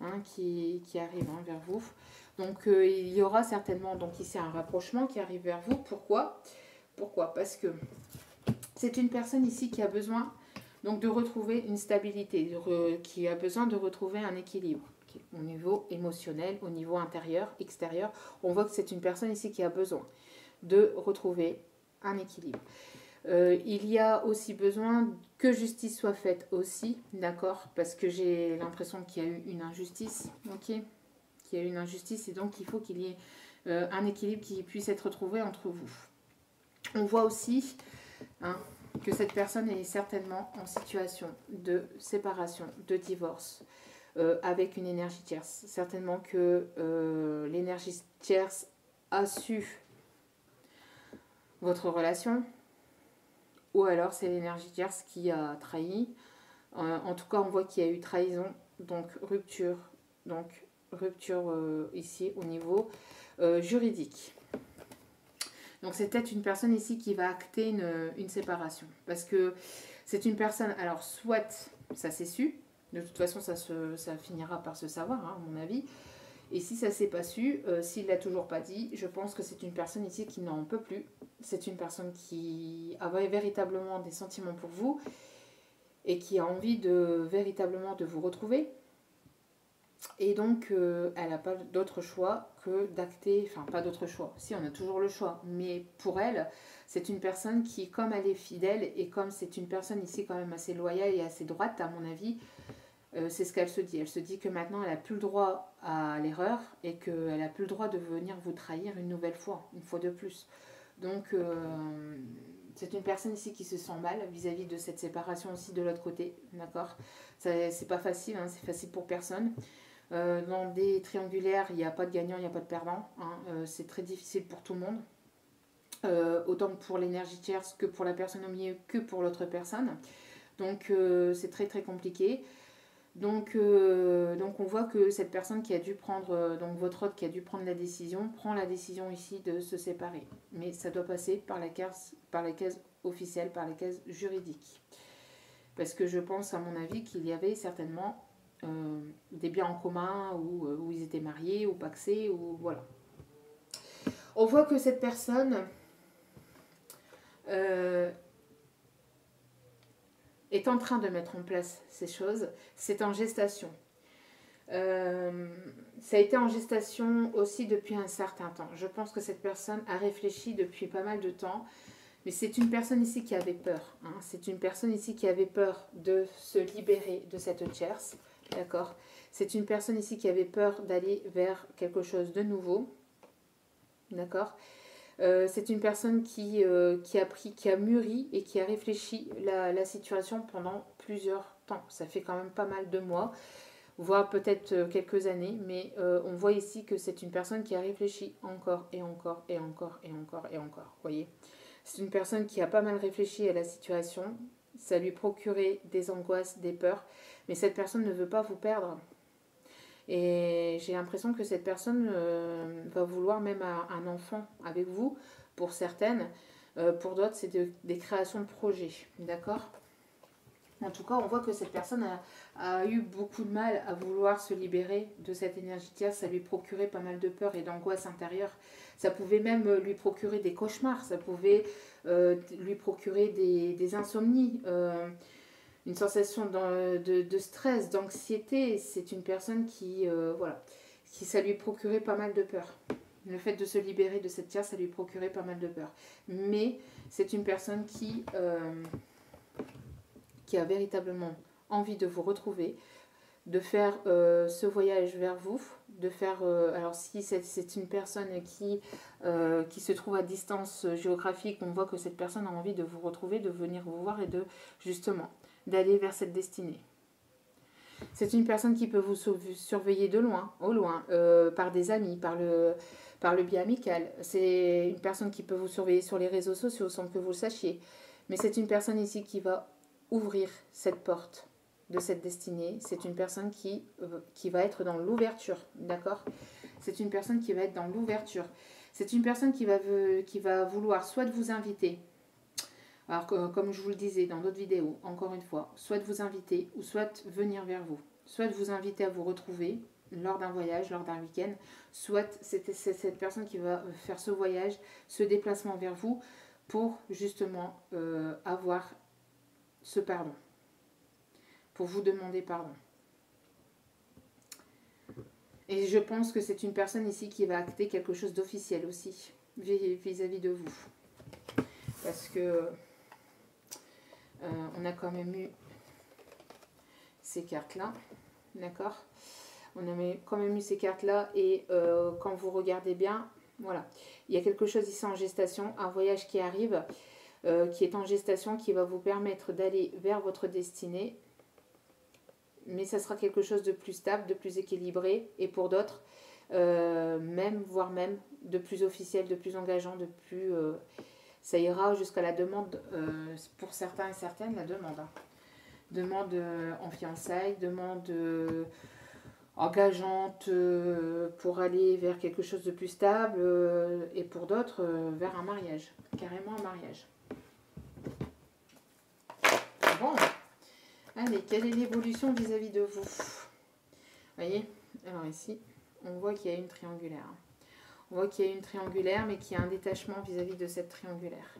hein, qui arrive hein, vers vous. Donc il y aura certainement donc ici un rapprochement qui arrive vers vous. Pourquoi? Parce que c'est une personne ici qui a besoin donc de retrouver une stabilité, qui a besoin de retrouver un équilibre au niveau émotionnel, au niveau intérieur, extérieur. On voit que c'est une personne ici qui a besoin de retrouver un équilibre. Il y a aussi besoin que justice soit faite aussi, d'accord? Parce que j'ai l'impression qu'il y a eu une injustice, ok? Qu'il y a eu une injustice et donc il faut qu'il y ait un équilibre qui puisse être trouvé entre vous. On voit aussi hein, que cette personne est certainement en situation de séparation, de divorce, avec une énergie tierce. Certainement que l'énergie tierce a su votre relation, ou alors c'est l'énergie tierce qui a trahi. En tout cas, on voit qu'il y a eu trahison, donc rupture ici au niveau juridique. Donc c'est peut-être une personne ici qui va acter une séparation. Parce que c'est une personne, alors soit ça s'est su, de toute façon ça finira par se savoir, hein, à mon avis. Et si ça ne s'est pas su, s'il ne l'a toujours pas dit, je pense que c'est une personne ici qui n'en peut plus. C'est une personne qui a véritablement des sentiments pour vous et qui a envie véritablement de vous retrouver. Et donc, elle n'a pas d'autre choix que d'acter, enfin pas d'autre choix, si on a toujours le choix, mais pour elle, c'est une personne qui, comme elle est fidèle, et comme c'est une personne ici quand même assez loyale et assez droite, à mon avis, c'est ce qu'elle se dit. Elle se dit que maintenant, elle n'a plus le droit à l'erreur et qu'elle n'a plus le droit de venir vous trahir une nouvelle fois, une fois de plus. Donc, c'est une personne ici qui se sent mal vis-à-vis de cette séparation aussi de l'autre côté, d'accord? C'est pas facile, hein, c'est facile pour personne. Dans des triangulaires, il n'y a pas de gagnant, il n'y a pas de perdant. Hein. C'est très difficile pour tout le monde. Autant pour l'énergie tierce que pour la personne au milieu que pour l'autre personne. Donc c'est très très compliqué. Donc on voit que cette personne qui a dû prendre, donc votre hôte qui a dû prendre la décision, prend la décision ici de se séparer. Mais ça doit passer par la case officielle, par la case juridique. Parce que je pense à mon avis qu'il y avait certainement des biens en commun où ils étaient mariés ou pacsés ou voilà. On voit que cette personne est en train de mettre en place ces choses. C'est en gestation. Ça a été en gestation aussi depuis un certain temps. Je pense que cette personne a réfléchi depuis pas mal de temps. Mais c'est une personne ici qui avait peur. Hein. C'est une personne ici qui avait peur de se libérer de cette tierce. D'accord? C'est une personne ici qui avait peur d'aller vers quelque chose de nouveau. D'accord? C'est une personne qui a mûri et qui a réfléchi la situation pendant plusieurs temps. Ça fait quand même pas mal de mois, voire peut-être quelques années, mais on voit ici que c'est une personne qui a réfléchi encore et encore et encore et encore et encore. Voyez? C'est une personne qui a pas mal réfléchi à la situation. Ça lui procurait des angoisses, des peurs, mais cette personne ne veut pas vous perdre. Et j'ai l'impression que cette personne va vouloir même un enfant avec vous, pour certaines. Pour d'autres, c'est des créations de projets. D'accord? En tout cas, on voit que cette personne a eu beaucoup de mal à vouloir se libérer de cette énergie tierce. Ça lui procurait pas mal de peur et d'angoisse intérieure. Ça pouvait même lui procurer des cauchemars. Ça pouvait lui procurer des insomnies. Une sensation de stress, d'anxiété. C'est une personne qui ça lui procurait pas mal de peur. Le fait de se libérer de cette tierce, ça lui procurait pas mal de peur. Mais c'est une personne qui a véritablement envie de vous retrouver, de faire ce voyage vers vous, de faire... alors si c'est une personne qui se trouve à distance géographique, on voit que cette personne a envie de vous retrouver, de venir vous voir et d'aller vers cette destinée. C'est une personne qui peut vous surveiller de loin, au loin, par des amis, par le biais amical. C'est une personne qui peut vous surveiller sur les réseaux sociaux sans que vous le sachiez. Mais c'est une personne ici qui va ouvrir cette porte de cette destinée. C'est une personne qui va être dans l'ouverture, d'accord? C'est une personne qui va être dans l'ouverture. C'est une personne qui va vouloir soit de vous inviter, alors comme je vous le disais dans d'autres vidéos, encore une fois, soit de vous inviter ou soit venir vers vous. Soit de vous inviter à vous retrouver lors d'un voyage, lors d'un week-end, soit c'est cette personne qui va faire ce voyage, ce déplacement vers vous pour justement avoir ce pardon, pour vous demander pardon. Et je pense que c'est une personne ici qui va acter quelque chose d'officiel aussi vis-à-vis de vous. Parce que on a quand même eu ces cartes-là, d'accord? On a quand même eu ces cartes-là et quand vous regardez bien, voilà, il y a quelque chose ici en gestation, un voyage qui arrive, qui est en gestation, qui va vous permettre d'aller vers votre destinée. Mais ça sera quelque chose de plus stable, de plus équilibré, et pour d'autres, voire même de plus officiel, de plus engageant, de plus... ça ira jusqu'à la demande, pour certains et certaines, la demande. Hein. Demande en fiançailles, demande engageante pour aller vers quelque chose de plus stable, et pour d'autres, vers un mariage, carrément un mariage. Bon, allez, quelle est l'évolution vis-à-vis de vous? Voyez, alors ici, on voit qu'il y a une triangulaire. On voit qu'il y a une triangulaire, mais qu'il y a un détachement vis-à-vis de cette triangulaire.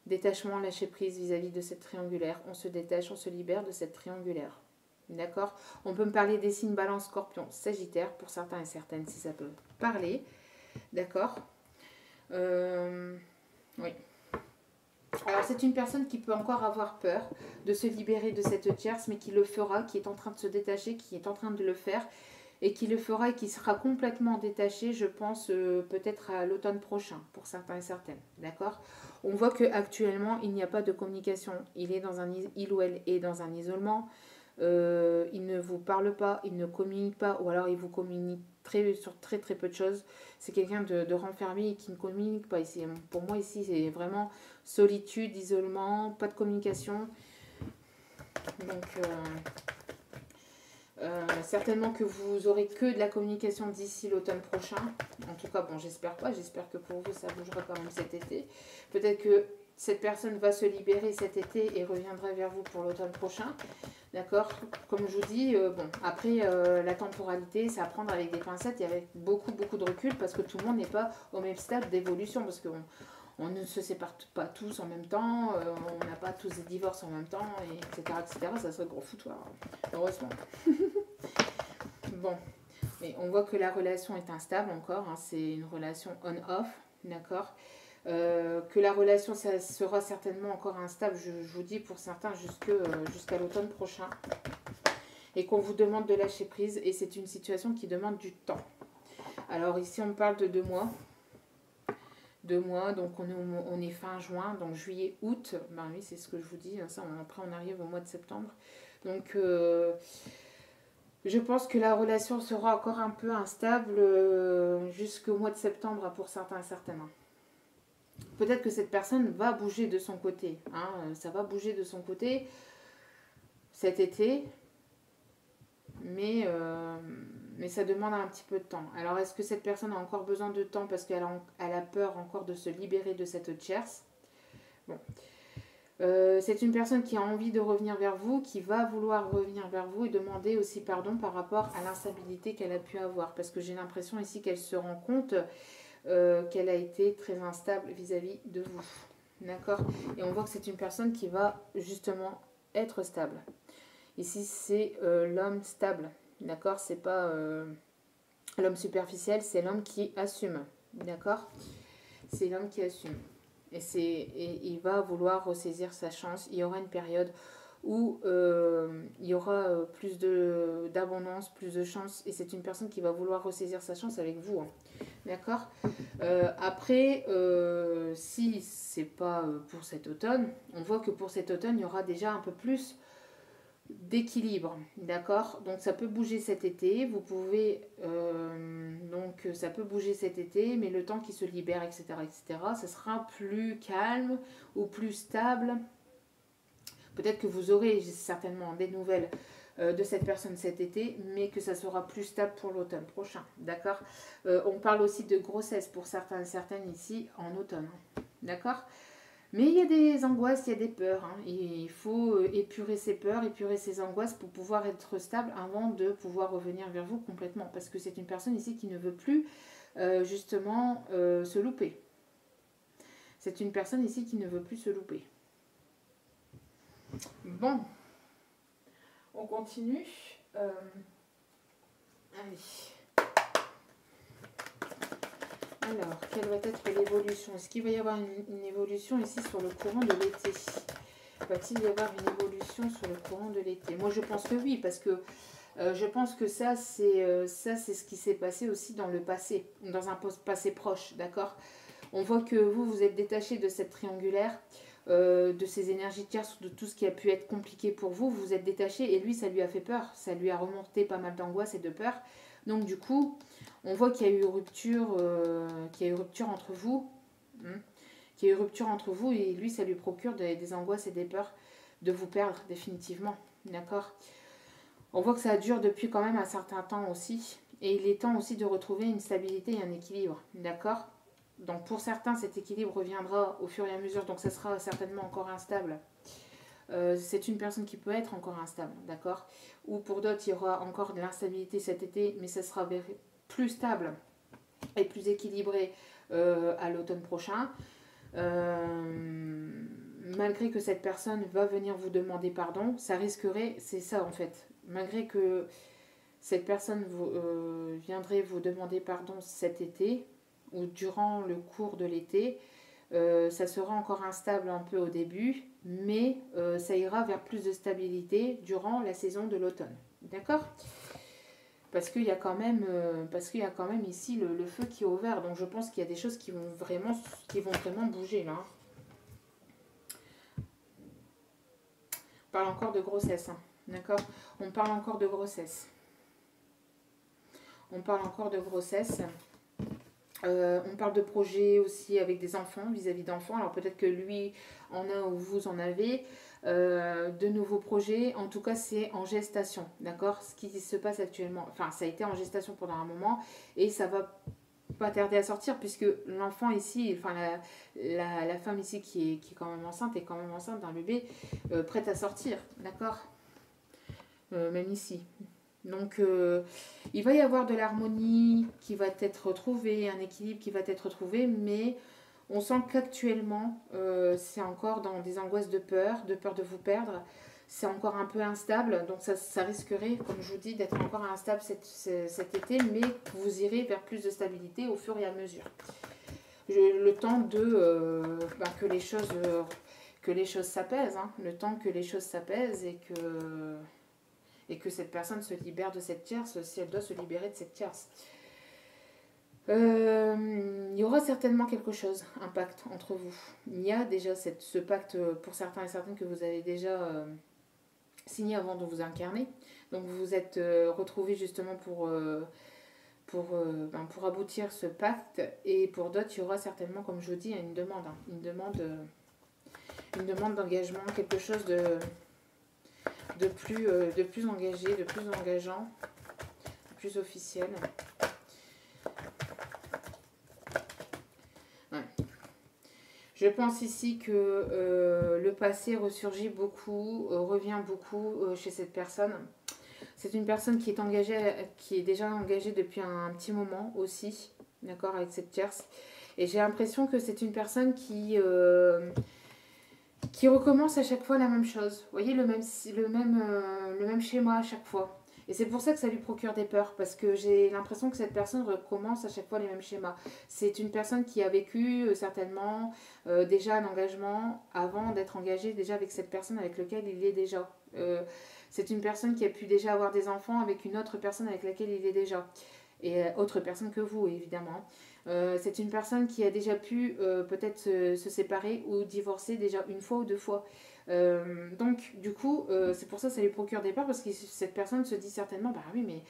Détachement, lâcher prise vis-à-vis de cette triangulaire. On se détache, on se libère de cette triangulaire. D'accord? On peut me parler des signes Balance, Scorpion, Sagittaire, pour certains et certaines, si ça peut parler. D'accord? Oui. Alors, c'est une personne qui peut encore avoir peur de se libérer de cette tierce, mais qui le fera, qui est en train de se détacher, qui est en train de le faire, et qui le fera et qui sera complètement détaché, je pense, peut-être à l'automne prochain, pour certains et certaines. D'accord? On voit qu'actuellement, il n'y a pas de communication. Il ou elle est dans un isolement. Il ne vous parle pas, il ne communique pas, ou alors il vous communique sur très très peu de choses. C'est quelqu'un de renfermé et qui ne communique pas ici. Pour moi ici c'est vraiment solitude, isolement, pas de communication. Donc certainement que vous aurez que de la communication d'ici l'automne prochain. En tout cas, bon, j'espère pas. J'espère que pour vous ça bougera quand même cet été. Peut-être que cette personne va se libérer cet été et reviendra vers vous pour l'automne prochain. D'accord? Comme je vous dis, bon, après, la temporalité, c'est à prendre avec des pincettes et avec beaucoup, beaucoup de recul parce que tout le monde n'est pas au même stade d'évolution. Parce qu'on ne se sépare pas tous en même temps, on n'a pas tous des divorces en même temps, etc., etc. Ça serait gros foutoir, heureusement. Bon, mais on voit que la relation est instable encore, hein, c'est une relation on-off, d'accord? Que la relation ça sera certainement encore instable, je vous dis pour certains jusqu'à l'automne prochain, et qu'on vous demande de lâcher prise, et c'est une situation qui demande du temps. Alors ici on parle de 2 mois, 2 mois, donc on est fin juin, donc juillet, août, ben oui c'est ce que je vous dis, ça, après on arrive au mois de septembre, donc je pense que la relation sera encore un peu instable jusqu'au mois de septembre pour certains et certaines. Peut-être que cette personne va bouger de son côté. Hein, ça va bouger de son côté cet été. Mais ça demande un petit peu de temps. Alors, est-ce que cette personne a encore besoin de temps parce qu'elle a peur encore de se libérer de cette tierce? Bon. C'est une personne qui a envie de revenir vers vous, qui va vouloir revenir vers vous et demander aussi pardon par rapport à l'instabilité qu'elle a pu avoir. Parce que j'ai l'impression ici qu'elle se rend compte qu'elle a été très instable vis-à-vis de vous. D'accord? Et on voit que c'est une personne qui va justement être stable. Ici, c'est l'homme stable. D'accord? C'est pas l'homme superficiel, c'est l'homme qui assume. D'accord? C'est l'homme qui assume. Et il va vouloir ressaisir sa chance. Il y aura une période où il y aura plus d'abondance, plus de chance. Et c'est une personne qui va vouloir ressaisir sa chance avec vous. Hein. D'accord? Après, si c'est pas pour cet automne, on voit que pour cet automne, il y aura déjà un peu plus d'équilibre, d'accord? Donc ça peut bouger cet été, vous pouvez, donc ça peut bouger cet été, mais le temps qui se libère, etc., ça sera plus calme ou plus stable. Peut-être que vous aurez certainement des nouvelles de cette personne cet été, mais que ça sera plus stable pour l'automne prochain, d'accord? On parle aussi de grossesse pour certains et certaines ici en automne, d'accord? Mais il y a des angoisses, il y a des peurs, hein. Il faut épurer ses peurs, épurer ses angoisses pour pouvoir être stable avant de pouvoir revenir vers vous complètement. Parce que c'est une personne ici qui ne veut plus justement se louper. C'est une personne ici qui ne veut plus se louper. Bon, on continue. Allez. Alors, quelle va être l'évolution? Est-ce qu'il va y avoir une évolution ici sur le courant de l'été? Va-t-il y avoir une évolution sur le courant de l'été? Moi, je pense que oui, parce que je pense que ça, c'est ce qui s'est passé aussi dans le passé, dans un passé proche, d'accord? On voit que vous êtes détaché de cette triangulaire, de ces énergies tierces, de tout ce qui a pu être compliqué pour vous. Vous êtes détaché et lui, ça lui a fait peur. Ça lui a remonté pas mal d'angoisse et de peur. Donc, du coup, on voit qu'il y a eu rupture, entre vous. Qu'il y a eu rupture entre vous et lui, ça lui procure des angoisses et des peurs de vous perdre définitivement. D'accord? On voit que ça dure depuis quand même un certain temps aussi. Et il est temps aussi de retrouver une stabilité et un équilibre. D'accord? Donc pour certains, cet équilibre reviendra au fur et à mesure. Donc ça sera certainement encore instable. C'est une personne qui peut être encore instable. D'accord? Ou pour d'autres, il y aura encore de l'instabilité cet été. Mais ça sera plus stable et plus équilibré à l'automne prochain. Malgré que cette personne va venir vous demander pardon, ça risquerait, c'est ça en fait, malgré que cette personne viendrait vous demander pardon cet été ou durant le cours de l'été, ça sera encore instable un peu au début, mais ça ira vers plus de stabilité durant la saison de l'automne. D'accord ? Parce qu'il y a quand même, ici le feu qui est ouvert, donc je pense qu'il y a des choses qui vont vraiment bouger là. On parle encore de grossesse, hein. D'accord ? On parle encore de grossesse. On parle de projets aussi avec des enfants, vis-à-vis d'enfants. Alors peut-être que lui en a ou vous en avez. De nouveaux projets, en tout cas c'est en gestation, d'accord? Ce qui se passe actuellement, enfin ça a été en gestation pendant un moment et ça va pas tarder à sortir puisque l'enfant ici, enfin la femme ici qui est quand même enceinte est quand même enceinte d'un bébé prête à sortir, d'accord? Même ici. Donc il va y avoir de l'harmonie qui va être retrouvée, un équilibre qui va être retrouvé, mais on sent qu'actuellement, c'est encore dans des angoisses de peur de vous perdre. C'est encore un peu instable, donc ça risquerait, comme je vous dis, d'être encore instable cet été, mais vous irez vers plus de stabilité au fur et à mesure. Le temps que les choses s'apaisent, hein, le temps que les choses s'apaisent et que cette personne se libère de cette tierce, si elle doit se libérer de cette tierce. Il y aura certainement quelque chose, un pacte entre vous. Il y a déjà ce pacte pour certains et certaines que vous avez déjà signé avant de vous incarner. Donc vous vous êtes retrouvés justement pour aboutir ce pacte. Et pour d'autres, il y aura certainement, comme je vous dis, une demande. Hein, une demande d'engagement, quelque chose de plus engagé, de plus engageant, de plus officiel. Je pense ici que le passé ressurgit beaucoup, revient beaucoup chez cette personne. C'est une personne qui est engagée, qui est déjà engagée depuis un petit moment aussi, d'accord, avec cette tierce. Et j'ai l'impression que c'est une personne qui recommence à chaque fois la même chose. Vous voyez, le même schéma à chaque fois. Et c'est pour ça que ça lui procure des peurs, parce que j'ai l'impression que cette personne recommence à chaque fois les mêmes schémas. C'est une personne qui a vécu certainement déjà un engagement avant d'être engagée déjà avec cette personne avec laquelle il est déjà. C'est une personne qui a pu déjà avoir des enfants avec une autre personne avec laquelle il est déjà. Et autre personne que vous, évidemment. C'est une personne qui a déjà pu peut-être se séparer ou divorcer déjà une fois ou deux fois. Donc, du coup, c'est pour ça que ça lui procure des peurs, parce que cette personne se dit certainement, bah oui, mais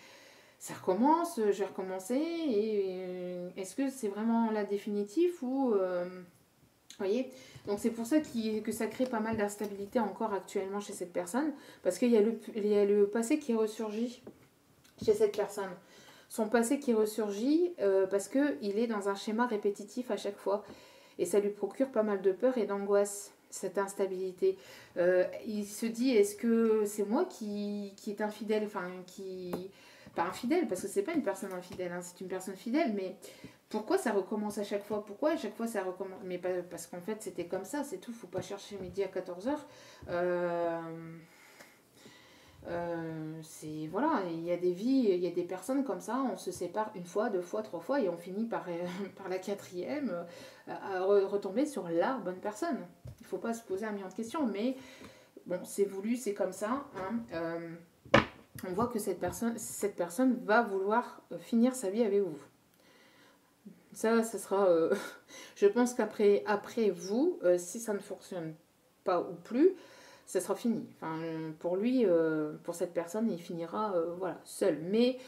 ça recommence, je vais recommencer, et est-ce que c'est vraiment la définitive ou... voyez, donc c'est pour ça que ça crée pas mal d'instabilité encore actuellement chez cette personne, parce qu'il y a le passé qui ressurgit chez cette personne. Son passé qui ressurgit parce qu'il est dans un schéma répétitif à chaque fois. Et ça lui procure pas mal de peur et d'angoisse, cette instabilité. Il se dit, est-ce que c'est moi qui est infidèle, enfin, qui... Pas infidèle, parce que c'est pas une personne infidèle, hein, c'est une personne fidèle, mais pourquoi ça recommence à chaque fois? Pourquoi à chaque fois ça recommence? Mais pas, parce qu'en fait c'était comme ça, c'est tout, faut pas chercher midi à 14h. C'est voilà, il y a des vies, il y a des personnes comme ça, on se sépare une fois, deux fois, trois fois et on finit par, par la quatrième à retomber sur la bonne personne. Il ne faut pas se poser un million de questions, mais bon, c'est voulu, c'est comme ça. Hein. On voit que cette personne va vouloir finir sa vie avec vous. Ça sera, je pense qu'après vous, si ça ne fonctionne pas ou plus, ça sera fini. Enfin, pour lui, pour cette personne, il finira voilà, seul. Mais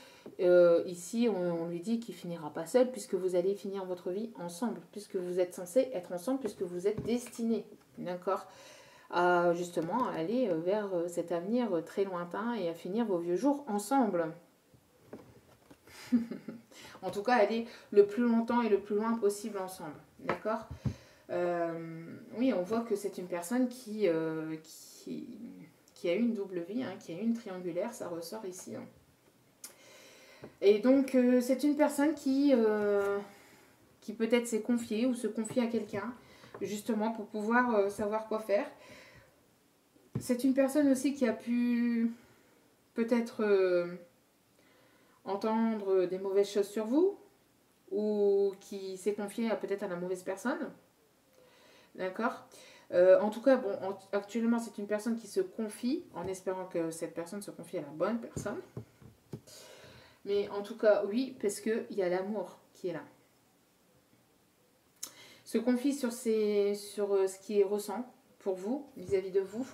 ici, on lui dit qu'il finira pas seul, puisque vous allez finir votre vie ensemble, puisque vous êtes censés être ensemble, puisque vous êtes destinés, d'accord, à justement aller vers cet avenir très lointain et à finir vos vieux jours ensemble. En tout cas, aller le plus longtemps et le plus loin possible ensemble, d'accord. Oui, on voit que c'est une personne qui a eu une double vie, hein, qui a eu une triangulaire, ça ressort ici. Hein. Et donc, c'est une personne qui peut-être s'est confiée ou se confie à quelqu'un, justement pour pouvoir savoir quoi faire. C'est une personne aussi qui a pu peut-être entendre des mauvaises choses sur vous, ou qui s'est confiée peut-être à la mauvaise personne. D'accord. En tout cas, bon, actuellement, c'est une personne qui se confie, en espérant que cette personne se confie à la bonne personne. Mais en tout cas, oui, parce qu'il y a l'amour qui est là. Se confie sur ce qu'il ressent pour vous, vis-à-vis de vous.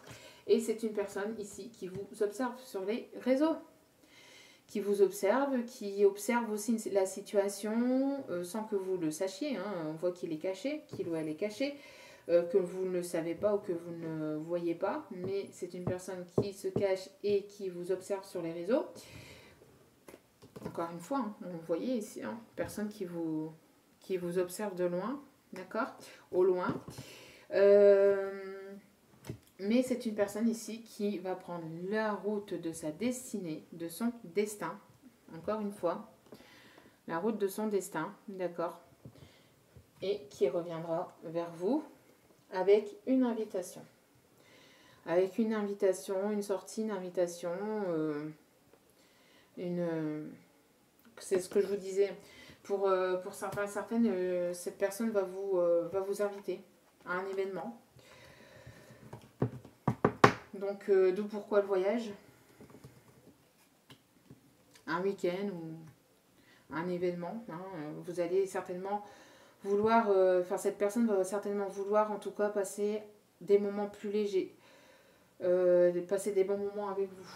Et c'est une personne ici qui vous observe sur les réseaux. Qui vous observe, qui observe aussi la situation sans que vous le sachiez. Hein. On voit qu'il est caché, qu'il ou elle est caché. Que vous ne savez pas ou que vous ne voyez pas, mais c'est une personne qui se cache et qui vous observe sur les réseaux. Encore une fois, hein, vous voyez ici, hein, personne qui vous observe de loin, d'accord, au loin. Mais c'est une personne ici qui va prendre la route de sa destinée, de son destin, encore une fois, la route de son destin, d'accord, et qui reviendra vers vous avec une invitation. Avec une invitation, une sortie, une invitation, c'est ce que je vous disais. Pour certaines, cette personne va vous inviter à un événement. Donc, d'où pourquoi le voyage. Un week-end ou un événement. Hein, vous allez certainement vouloir, cette personne va certainement vouloir en tout cas passer des moments plus légers, passer des bons moments avec vous.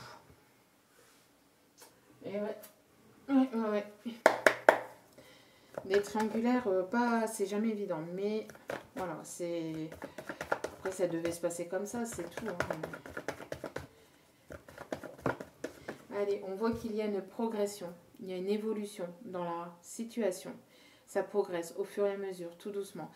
Et ouais. Des triangulaires, c'est jamais évident, mais voilà, c'est... Après, ça devait se passer comme ça, c'est tout. Hein. Allez, on voit qu'il y a une progression, il y a une évolution dans la situation. Ça progresse au fur et à mesure, tout doucement.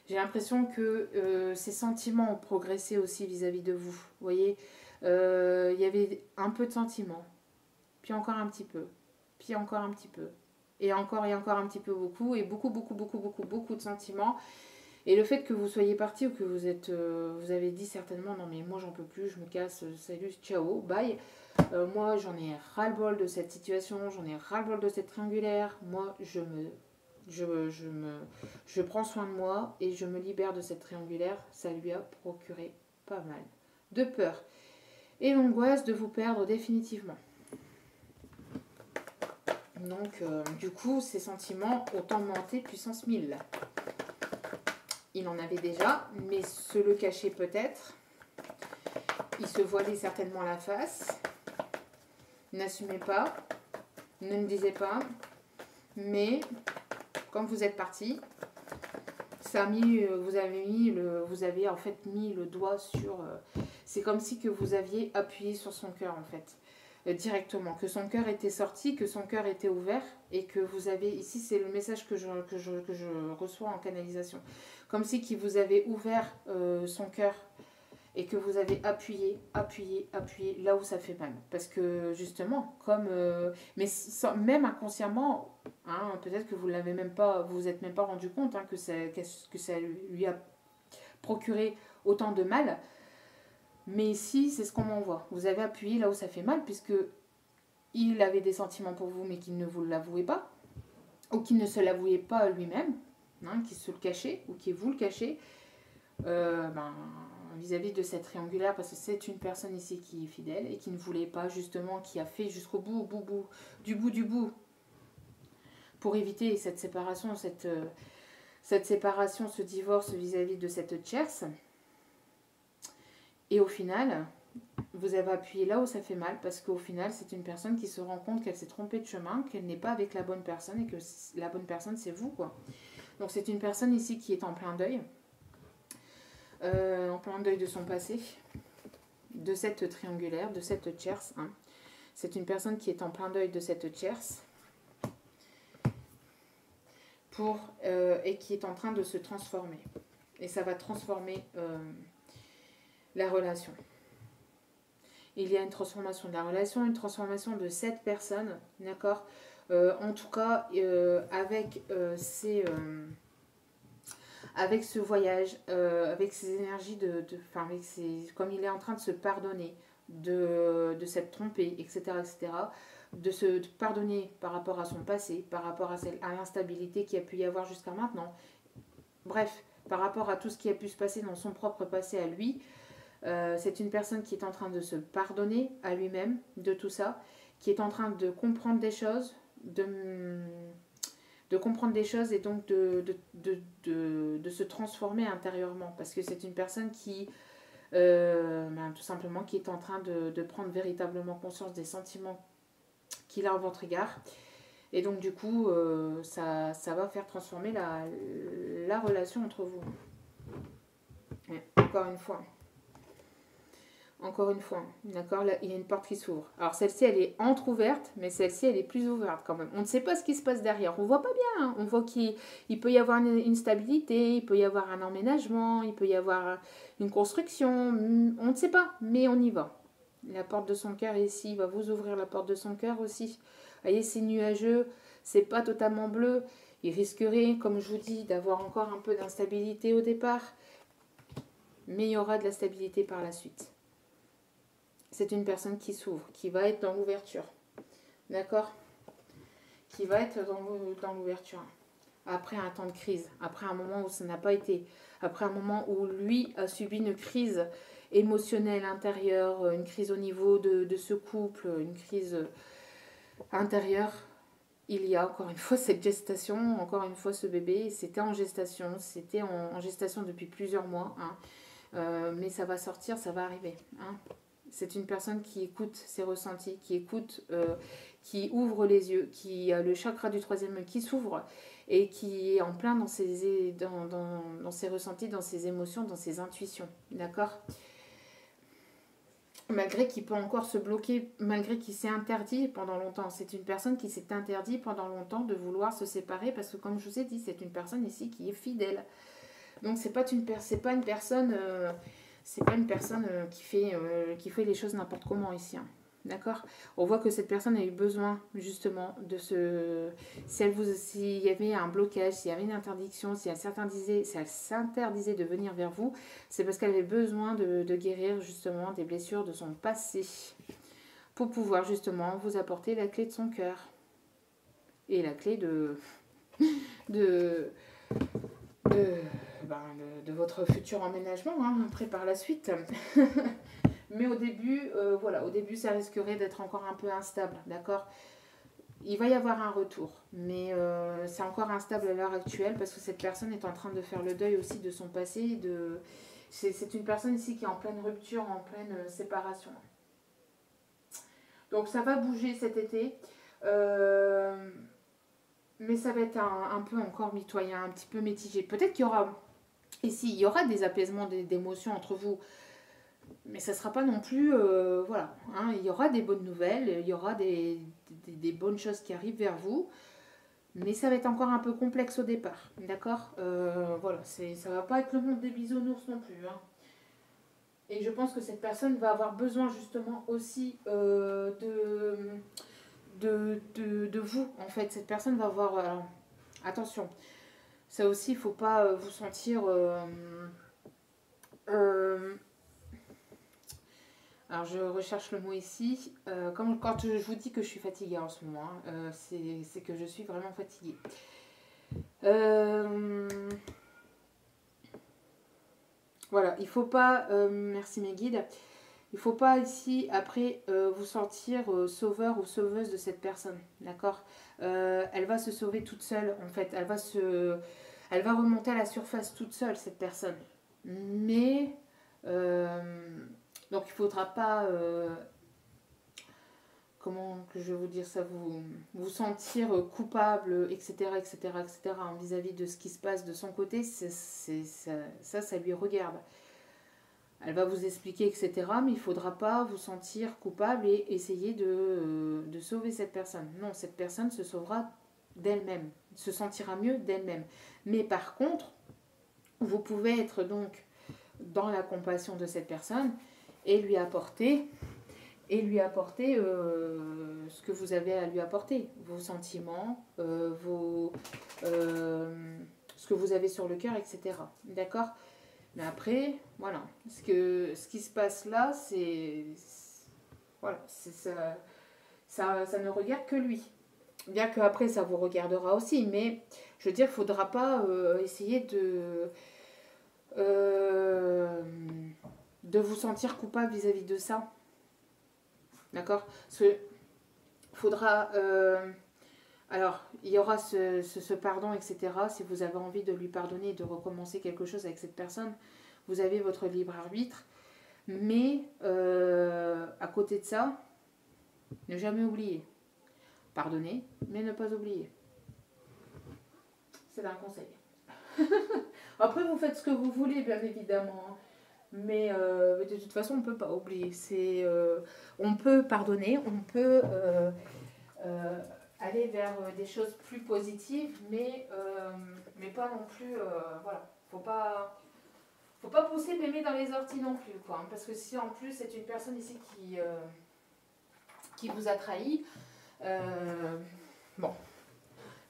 J'ai l'impression que ces sentiments ont progressé aussi vis-à-vis de vous. Vous voyez, il y avait un peu de sentiments, puis encore un petit peu, puis encore un petit peu, et encore un petit peu beaucoup, et beaucoup de sentiments. Et le fait que vous soyez parti ou que vous avez dit certainement, non mais moi j'en peux plus, je me casse, salut, ciao, bye. Moi j'en ai ras-le-bol de cette situation, j'en ai ras-le-bol de cette triangulaire. Moi je prends soin de moi et je me libère de cette triangulaire. Ça lui a procuré pas mal de peur et l'angoisse de vous perdre définitivement. Donc du coup ces sentiments ont augmenté puissance 1000. Il en avait déjà, mais se le cacher peut-être. il se voilait certainement la face. N'assumez pas. Ne me disez pas. Mais, quand vous êtes parti, ça a mis, vous avez en fait mis le doigt sur... c'est comme si que vous aviez appuyé sur son cœur en fait. Directement. Que son cœur était sorti, que son cœur était ouvert. Et que vous avez... Ici, c'est le message que je reçois en canalisation. Comme si qu'il vous avait ouvert son cœur. Et que vous avez appuyé là où ça fait mal. Parce que justement, comme... mais même inconsciemment, hein, peut-être que vous l'avez même pas, vous êtes même pas rendu compte hein, que ça lui a procuré autant de mal. Mais ici, c'est ce qu'on m'envoie. Vous avez appuyé là où ça fait mal, puisque il avait des sentiments pour vous, mais qu'il ne vous l'avouait pas. Ou qu'il ne se l'avouait pas lui-même, hein, qu'il se le cachait, ou qu'il vous le cachait. Vis-à-vis de cette triangulaire, parce que c'est une personne ici qui est fidèle et qui ne voulait pas justement, qui a fait jusqu'au bout, du bout, pour éviter cette séparation, cette séparation, ce divorce vis-à-vis de cette tierce. Et au final, vous avez appuyé là où ça fait mal, parce qu'au final, c'est une personne qui se rend compte qu'elle s'est trompée de chemin, qu'elle n'est pas avec la bonne personne et que la bonne personne, c'est vous, quoi. Donc c'est une personne ici qui est en plein deuil. En plein deuil de son passé, de cette triangulaire, de cette tierce. Hein. C'est une personne qui est en plein deuil de cette tierce et qui est en train de se transformer. Et ça va transformer la relation. Il y a une transformation de la relation, une transformation de cette personne, d'accord, en tout cas, avec ce voyage, avec ces énergies comme il est en train de se pardonner de s'être trompé, etc., de se pardonner par rapport à son passé, par rapport à l'instabilité qu'il y a pu y avoir jusqu'à maintenant. Bref, par rapport à tout ce qui a pu se passer dans son propre passé à lui, c'est une personne qui est en train de se pardonner à lui-même de tout ça, qui est en train de comprendre des choses, de comprendre des choses et donc de se transformer intérieurement, parce que c'est une personne qui tout simplement qui est en train de prendre véritablement conscience des sentiments qu'il a en votre égard, et donc du coup ça va faire transformer la relation entre vous. Et encore une fois, d'accord, là, il y a une porte qui s'ouvre. Alors celle-ci, elle est entrouverte, mais celle-ci, elle est plus ouverte quand même. On ne sait pas ce qui se passe derrière. On ne voit pas bien. Hein. On voit qu'il peut y avoir une stabilité, il peut y avoir un emménagement, il peut y avoir une construction. On ne sait pas, mais on y va. La porte de son cœur ici, il va vous ouvrir la porte de son cœur aussi. Vous voyez, c'est nuageux, c'est pas totalement bleu. Il risquerait, comme je vous dis, d'avoir encore un peu d'instabilité au départ, mais il y aura de la stabilité par la suite. C'est une personne qui s'ouvre, qui va être dans l'ouverture. D'accord ? Qui va être dans l'ouverture. Après un temps de crise, après un moment où ça n'a pas été, après un moment où lui a subi une crise émotionnelle intérieure, une crise au niveau de ce couple, une crise intérieure. Il y a encore une fois cette gestation, encore une fois ce bébé, c'était en gestation depuis plusieurs mois. Hein. Mais ça va sortir, ça va arriver. Hein. C'est une personne qui écoute ses ressentis, qui ouvre les yeux, qui a le chakra du 3e œil qui s'ouvre et qui est en plein dans ses ressentis, dans ses émotions, dans ses intuitions. D'accord ? Malgré qu'il peut encore se bloquer, malgré qu'il s'est interdit pendant longtemps. C'est une personne qui s'est interdit pendant longtemps de vouloir se séparer parce que, comme je vous ai dit, c'est une personne ici qui est fidèle. Donc, c'est pas une personne... c'est pas une personne qui fait les choses n'importe comment ici. Hein. D'accord ? On voit que cette personne a eu besoin justement de se... S'il y avait un blocage, s'il y avait une interdiction, si elle s'interdisait de venir vers vous, c'est parce qu'elle avait besoin de guérir justement des blessures de son passé pour pouvoir justement vous apporter la clé de son cœur et la clé de votre futur emménagement, hein, après par la suite. Mais au début, au début ça risquerait d'être encore un peu instable, d'accord ? Il va y avoir un retour, mais c'est encore instable à l'heure actuelle parce que cette personne est en train de faire le deuil aussi de son passé C'est une personne ici qui est en pleine rupture, en pleine séparation. Donc ça va bouger cet été. Mais ça va être un peu encore mitoyen, un petit peu mitigé. Peut-être qu'il y aura, ici, il y aura des apaisements d'émotions entre vous. Mais ça ne sera pas non plus, voilà. Hein, il y aura des bonnes nouvelles, il y aura des bonnes choses qui arrivent vers vous. Mais ça va être encore un peu complexe au départ, d'accord. Voilà, ça ne va pas être le monde des bisounours non plus. Hein. Et je pense que cette personne va avoir besoin justement aussi de vous, en fait. Cette personne va avoir... attention, ça aussi, il ne faut pas vous sentir... alors, je recherche le mot ici. Comme quand je vous dis que je suis fatiguée en ce moment, hein, c'est que je suis vraiment fatiguée. Voilà, il ne faut pas... merci mes guides. Il ne faut pas ici, après, vous sentir sauveur ou sauveuse de cette personne, d'accord. Elle va se sauver toute seule, en fait. Elle va remonter à la surface toute seule, cette personne. Mais, donc il ne faudra pas, comment que je vais vous dire ça, vous sentir coupable, etc., etc., etc., hein, vis-à-vis de ce qui se passe de son côté. Ça lui regarde. Elle va vous expliquer, etc. Mais il ne faudra pas vous sentir coupable et essayer de sauver cette personne. Non, cette personne se sauvera d'elle-même, se sentira mieux d'elle-même. Mais par contre, vous pouvez être donc dans la compassion de cette personne et lui apporter ce que vous avez à lui apporter, vos sentiments, ce que vous avez sur le cœur, etc. D'accord ? Mais après, voilà, ce qui se passe là, voilà, ça ne regarde que lui. Bien qu'après, ça vous regardera aussi, mais je veux dire, il ne faudra pas essayer de vous sentir coupable vis-à-vis de ça. D'accord ? Parce que faudra... alors, il y aura ce pardon, etc. Si vous avez envie de lui pardonner et de recommencer quelque chose avec cette personne, vous avez votre libre arbitre. Mais, à côté de ça, ne jamais oublier. Pardonner, mais ne pas oublier. C'est un conseil. Après, vous faites ce que vous voulez, bien évidemment. Mais de toute façon, on ne peut pas oublier. On peut pardonner, on peut aller vers des choses plus positives, mais pas non plus... voilà, faut pas pousser bébé dans les orties non plus, quoi. Hein, parce que si en plus c'est une personne ici qui vous a trahi, bon.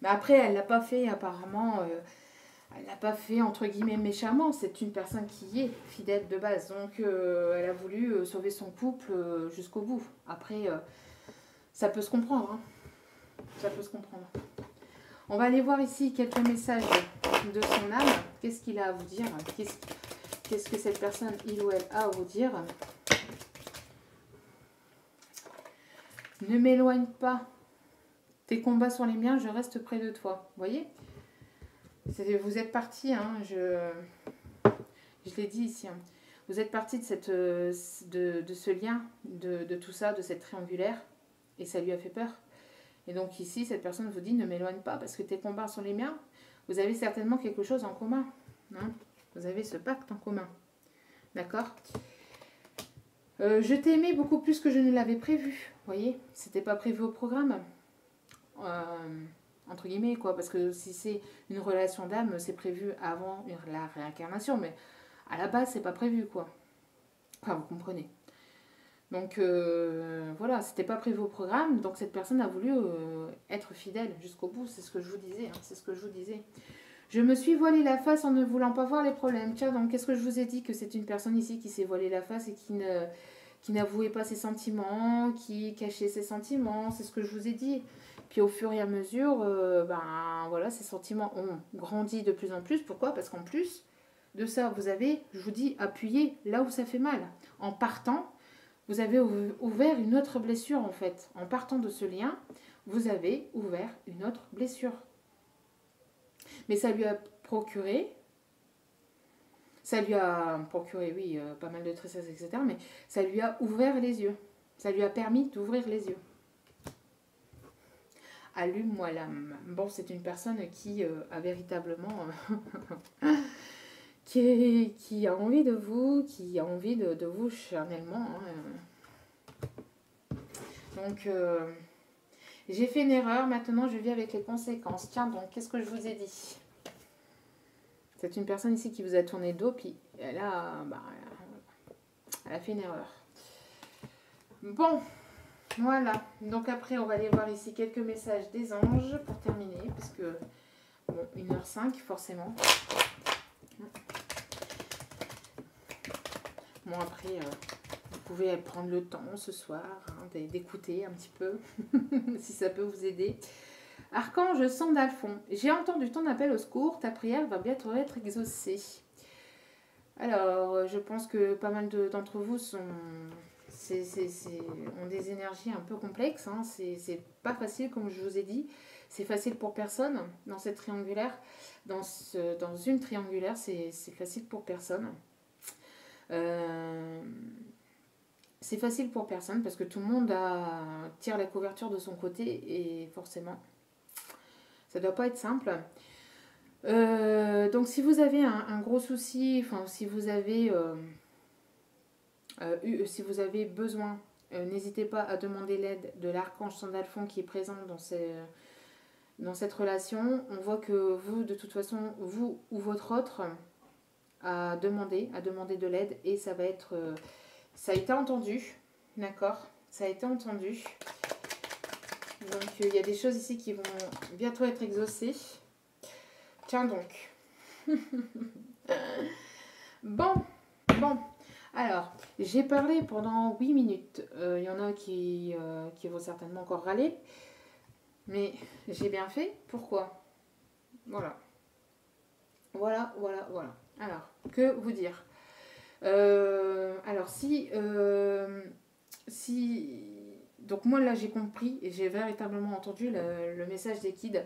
Mais après, elle ne l'a pas fait apparemment... elle n'a pas fait entre guillemets méchamment, c'est une personne qui est fidèle de base, donc elle a voulu sauver son couple jusqu'au bout. Après, ça peut se comprendre, hein. Ça peut se comprendre. On va aller voir ici quelques messages de son âme. Qu'est-ce qu'il a à vous dire? Qu'est-ce que cette personne, il ou elle, a à vous dire? Ne m'éloigne pas. Tes combats sont les miens, je reste près de toi. Vous voyez? Vous êtes parti, hein, je l'ai dit ici. Hein. Vous êtes parti de ce lien, de tout ça, de cette triangulaire, et ça lui a fait peur. Et donc ici, cette personne vous dit, ne m'éloigne pas parce que tes combats sont les miens. Vous avez certainement quelque chose en commun. Hein, vous avez ce pacte en commun. D'accord? Je t'ai aimé beaucoup plus que je ne l'avais prévu. Vous voyez? C'était pas prévu au programme. Entre guillemets, quoi. Parce que si c'est une relation d'âme, c'est prévu avant la réincarnation. Mais à la base, c'est pas prévu, quoi. Enfin, vous comprenez. Donc voilà, c'était pas prévu au programme, donc cette personne a voulu être fidèle jusqu'au bout, c'est ce que je vous disais, hein, c'est ce que je vous disais. Je me suis voilé la face en ne voulant pas voir les problèmes. Tiens, donc qu'est-ce que je vous ai dit? Que c'est une personne ici qui s'est voilé la face et qui n'avouait pas ses sentiments, qui cachait ses sentiments, c'est ce que je vous ai dit. Puis au fur et à mesure, voilà, ces sentiments ont grandi de plus en plus. Pourquoi? Parce qu'en plus de ça, vous avez, je vous dis, appuyé là où ça fait mal. En partant, vous avez ouvert une autre blessure, en fait. En partant de ce lien, vous avez ouvert une autre blessure. Mais ça lui a procuré Ça lui a procuré, oui, pas mal de tristesse, etc. Mais ça lui a ouvert les yeux. Ça lui a permis d'ouvrir les yeux. Allume-moi l'âme. Bon, c'est une personne qui a véritablement... qui a envie de vous, qui a envie de vous charnellement. Donc, j'ai fait une erreur. Maintenant, je vis avec les conséquences. Tiens donc, qu'est-ce que je vous ai dit? C'est une personne ici qui vous a tourné le dos, puis elle a fait une erreur. Bon, voilà. Donc après, on va aller voir ici quelques messages des anges pour terminer, parce que, bon, 1h05, forcément. Bon, après, vous pouvez prendre le temps ce soir d'écouter un petit peu, si ça peut vous aider. Archange Sandalphon, j'ai entendu ton appel au secours, ta prière va bientôt être exaucée. Alors, je pense que pas mal d'entre vous ont des énergies un peu complexes. Hein. C'est pas facile, comme je vous ai dit. C'est facile pour personne dans cette triangulaire. Dans une triangulaire, c'est facile pour personne. C'est facile pour personne parce que tout le monde tire la couverture de son côté et forcément, ça doit pas être simple. Donc si vous avez un gros souci, enfin si vous avez besoin, n'hésitez pas à demander l'aide de l'archange Sandalphon qui est présent dans cette relation. On voit que vous, de toute façon, vous ou votre autre, a demandé de l'aide et ça va être... ça a été entendu, d'accord? Ça a été entendu. Donc il y a des choses ici qui vont bientôt être exaucées. Tiens donc. Bon. Alors, j'ai parlé pendant 8 minutes. Il y en a qui vont certainement encore râler. Mais j'ai bien fait. Pourquoi? Voilà. Alors, que vous dire? Alors, donc moi là j'ai compris et j'ai véritablement entendu le message des kids.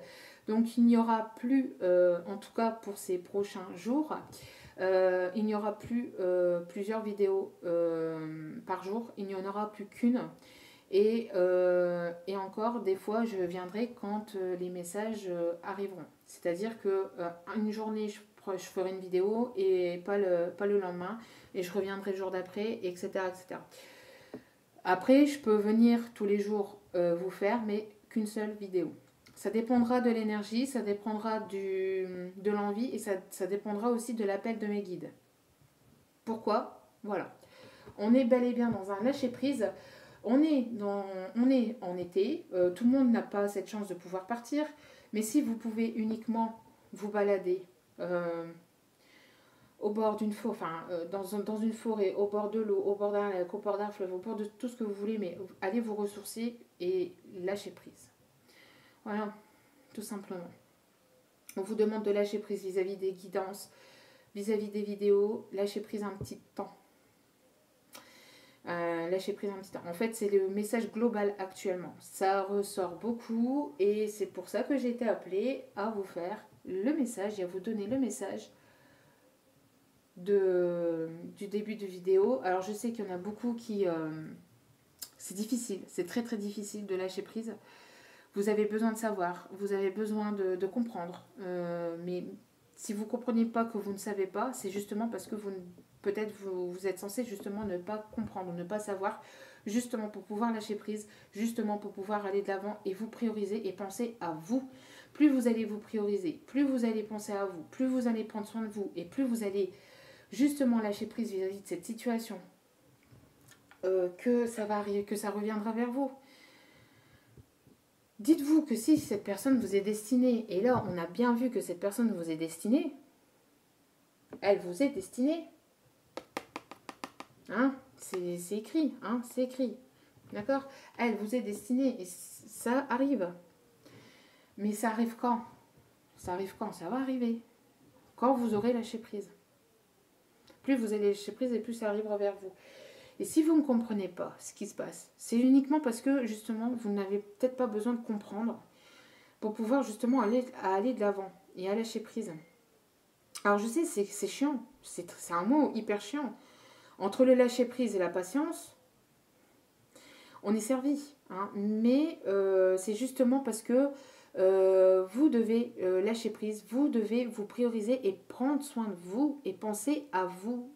Donc il n'y aura plus, en tout cas pour ces prochains jours, il n'y aura plus plusieurs vidéos par jour. Il n'y en aura plus qu'une. Et encore, des fois, je viendrai quand les messages arriveront. C'est-à-dire que une journée, je ferai une vidéo et pas le lendemain. Et je reviendrai le jour d'après, etc., etc. Après, je peux venir tous les jours vous faire, mais qu'une seule vidéo. Ça dépendra de l'énergie, ça dépendra de l'envie et ça dépendra aussi de l'appel de mes guides. Pourquoi? Voilà. On est bel et bien dans un lâcher-prise. On est en été, tout le monde n'a pas cette chance de pouvoir partir, mais si vous pouvez uniquement vous balader au bord d'une forêt, dans une forêt, au bord de l'eau, au bord d'un lac, au bord d'un fleuve, au bord de tout ce que vous voulez, mais allez vous ressourcer et lâcher prise. Voilà, tout simplement. On vous demande de lâcher prise vis-à-vis des guidances, vis-à-vis des vidéos, lâcher prise un petit temps. Lâcher prise un petit temps. En fait, c'est le message global actuellement. Ça ressort beaucoup et c'est pour ça que j'ai été appelée à vous faire le message et à vous donner le message du début de vidéo. Alors, je sais qu'il y en a beaucoup qui... c'est difficile, c'est très très difficile de lâcher prise. Vous avez besoin de savoir, vous avez besoin de comprendre. Mais si vous ne comprenez pas que vous ne savez pas, c'est justement parce que peut-être vous êtes censé justement ne pas comprendre, ne pas savoir, justement pour pouvoir lâcher prise, justement pour pouvoir aller de l'avant et vous prioriser et penser à vous. Plus vous allez vous prioriser, plus vous allez penser à vous, plus vous allez prendre soin de vous et plus vous allez justement lâcher prise vis-à-vis de cette situation, que ça va arriver, que ça reviendra vers vous. Dites-vous que si cette personne vous est destinée, et là on a bien vu que cette personne vous est destinée, elle vous est destinée. Hein, c'est écrit, hein, c'est écrit. D'accord? Elle vous est destinée et ça arrive. Mais ça arrive quand? Ça arrive quand? Ça va arriver. Quand vous aurez lâché prise. Plus vous allez lâcher prise et plus ça arrivera vers vous. Et si vous ne comprenez pas ce qui se passe, c'est uniquement parce que justement vous n'avez peut-être pas besoin de comprendre pour pouvoir justement aller de l'avant et à lâcher prise. Alors je sais, c'est chiant, c'est un mot hyper chiant. Entre le lâcher prise et la patience, on est servi. Hein. Mais c'est justement parce que vous devez lâcher prise, vous devez vous prioriser et prendre soin de vous et penser à vous.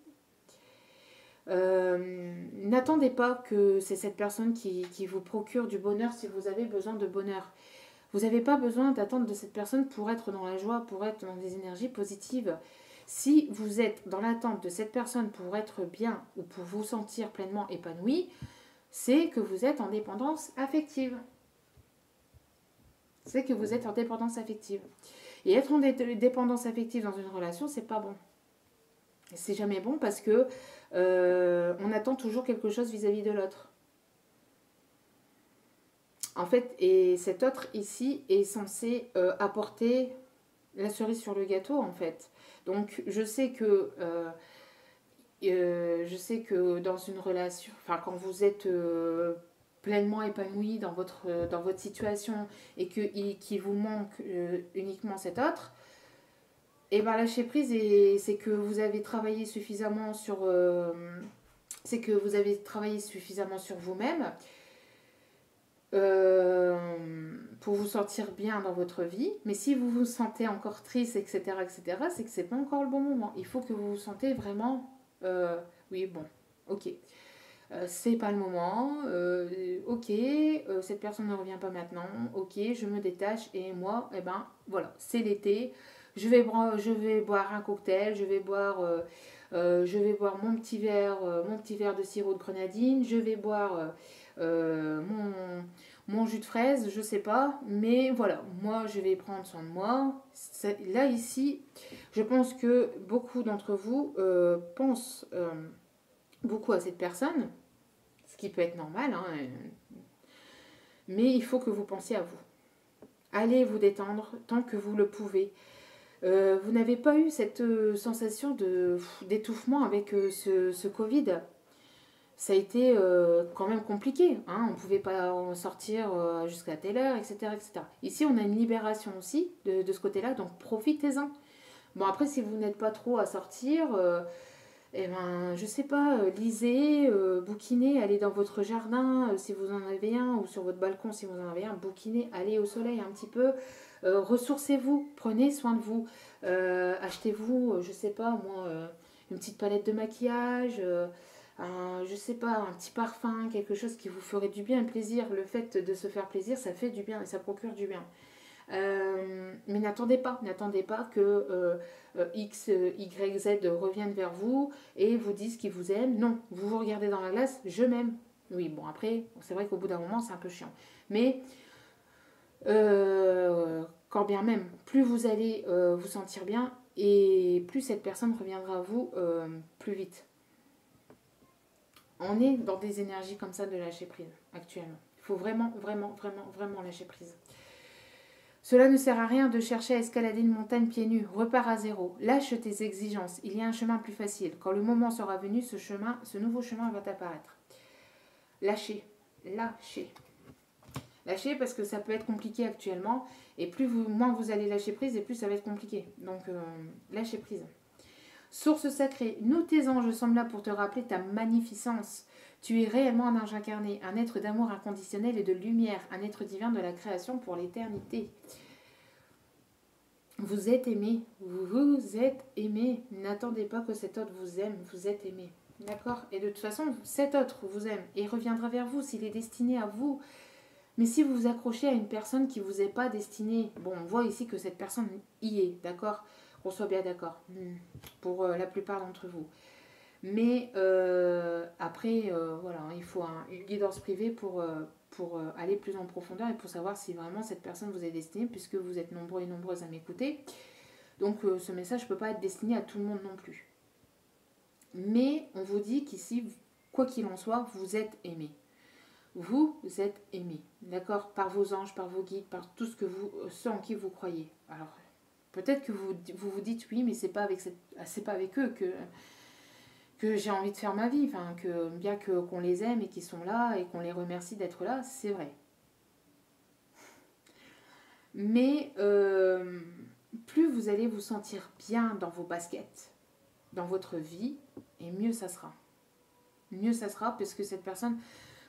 N'attendez pas que c'est cette personne qui vous procure du bonheur si vous avez besoin de bonheur. Vous n'avez pas besoin d'attendre de cette personne pour être dans la joie, pour être dans des énergies positives. Si vous êtes dans l'attente de cette personne pour être bien ou pour vous sentir pleinement épanoui, c'est que vous êtes en dépendance affective. C'est que vous êtes en dépendance affective. Et être en dépendance affective dans une relation, c'est pas bon. C'est jamais bon parce que on attend toujours quelque chose vis-à-vis de l'autre. En fait, et cet autre ici est censé apporter la cerise sur le gâteau, en fait. Donc, je sais que dans une relation, enfin, quand vous êtes pleinement épanoui dans votre situation et qu'il vous manque uniquement cet autre, et ben lâcher prise, c'est que vous avez travaillé suffisamment sur vous-même pour vous sentir bien dans votre vie. Mais si vous vous sentez encore triste, etc., c'est que c'est pas encore le bon moment. Il faut que vous vous sentez vraiment oui, bon, ok. C'est pas le moment, ok, cette personne ne revient pas maintenant, ok, je me détache et moi, eh ben voilà, c'est l'été, je vais boire un cocktail, je vais boire mon petit verre de sirop de grenadine, je vais boire mon jus de fraise, je sais pas, mais voilà, moi je vais prendre soin de moi. Là ici, je pense que beaucoup d'entre vous pensent beaucoup à cette personne, ce qui peut être normal, hein, mais il faut que vous pensiez à vous. Allez vous détendre tant que vous le pouvez. Vous n'avez pas eu cette sensation d'étouffement avec ce Covid. Ça a été quand même compliqué. Hein, on ne pouvait pas en sortir jusqu'à telle heure, etc., etc. Ici, on a une libération aussi de ce côté-là, donc profitez-en. Bon, après, si vous n'êtes pas trop à sortir, eh ben, je sais pas, lisez, bouquinez, allez dans votre jardin si vous en avez un, ou sur votre balcon si vous en avez un, bouquinez, allez au soleil un petit peu, ressourcez-vous, prenez soin de vous, achetez-vous, je sais pas moi, une petite palette de maquillage, je sais pas, un petit parfum, quelque chose qui vous ferait du bien, plaisir. Le fait de se faire plaisir, ça fait du bien et ça procure du bien. Mais n'attendez pas que X, Y, Z reviennent vers vous et vous disent qu'ils vous aiment. Non, vous vous regardez dans la glace, je m'aime. Oui, bon, après, c'est vrai qu'au bout d'un moment, c'est un peu chiant. Mais quand bien même, plus vous allez vous sentir bien et plus cette personne reviendra à vous plus vite. On est dans des énergies comme ça de lâcher prise actuellement. Il faut vraiment, vraiment, vraiment, vraiment lâcher prise. Cela ne sert à rien de chercher à escalader une montagne pieds nus. Repars à zéro. Lâche tes exigences. Il y a un chemin plus facile. Quand le moment sera venu, ce nouveau chemin va apparaître. Lâchez. Lâchez. Lâchez parce que ça peut être compliqué actuellement. Et moins vous allez lâcher prise et plus ça va être compliqué. Donc, lâchez prise. Source sacrée, nous tes anges sommes là pour te rappeler ta magnificence. Tu es réellement un ange incarné, un être d'amour inconditionnel et de lumière, un être divin de la création pour l'éternité. Vous êtes aimé, vous êtes aimé. N'attendez pas que cet autre vous aime, vous êtes aimé. D'accord? Et de toute façon, cet autre vous aime et reviendra vers vous s'il est destiné à vous. Mais si vous vous accrochez à une personne qui ne vous est pas destinée, bon, on voit ici que cette personne y est, d'accord? Qu'on soit bien d'accord, pour la plupart d'entre vous. Mais après, voilà, il faut une guidance privée pour aller plus en profondeur et pour savoir si vraiment cette personne vous est destinée, puisque vous êtes nombreux et nombreuses à m'écouter. Donc ce message ne peut pas être destiné à tout le monde non plus. Mais on vous dit qu'ici, quoi qu'il en soit, vous êtes aimé. Vous êtes aimé, d'accord? Par vos anges, par vos guides, par tout ceux en qui vous croyez. Alors, peut-être que vous dites oui, mais c'est pas avec eux que j'ai envie de faire ma vie, enfin, bien qu'on les aime et qu'ils sont là et qu'on les remercie d'être là, c'est vrai. Mais plus vous allez vous sentir bien dans vos baskets, dans votre vie, et mieux ça sera. Mieux ça sera parce que cette personne,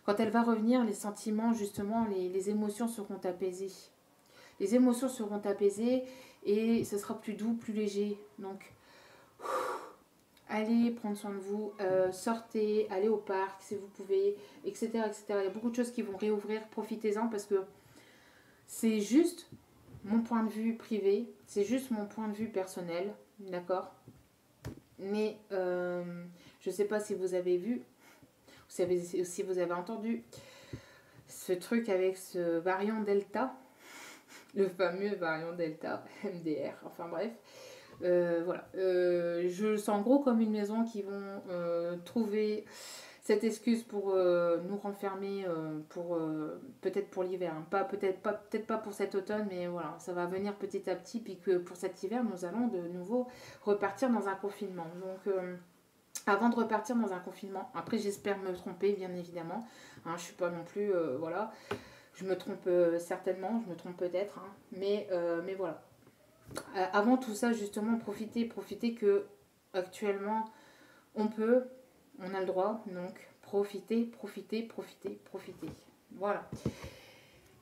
quand elle va revenir, les sentiments, justement, les émotions seront apaisées. Les émotions seront apaisées et ce sera plus doux, plus léger. Donc, allez prendre soin de vous, sortez, allez au parc si vous pouvez, etc., etc. Il y a beaucoup de choses qui vont réouvrir, profitez-en parce que c'est juste mon point de vue privé, c'est juste mon point de vue personnel, d'accord? Mais je ne sais pas si vous avez vu, si vous avez entendu ce truc avec ce variant Delta, le fameux variant Delta, MDR, enfin bref. Voilà. Je le sens gros comme une maison qui vont trouver cette excuse pour nous renfermer pour peut-être pour l'hiver. Hein. Peut-être pas pour cet automne, mais voilà, ça va venir petit à petit. Puis que pour cet hiver, nous allons de nouveau repartir dans un confinement. Donc, avant de repartir dans un confinement, après j'espère me tromper, bien évidemment. Hein, je suis pas non plus, voilà. Je me trompe certainement, je me trompe peut-être, hein, mais voilà. Avant tout ça, justement, profitez que actuellement on a le droit, donc profitez. Voilà.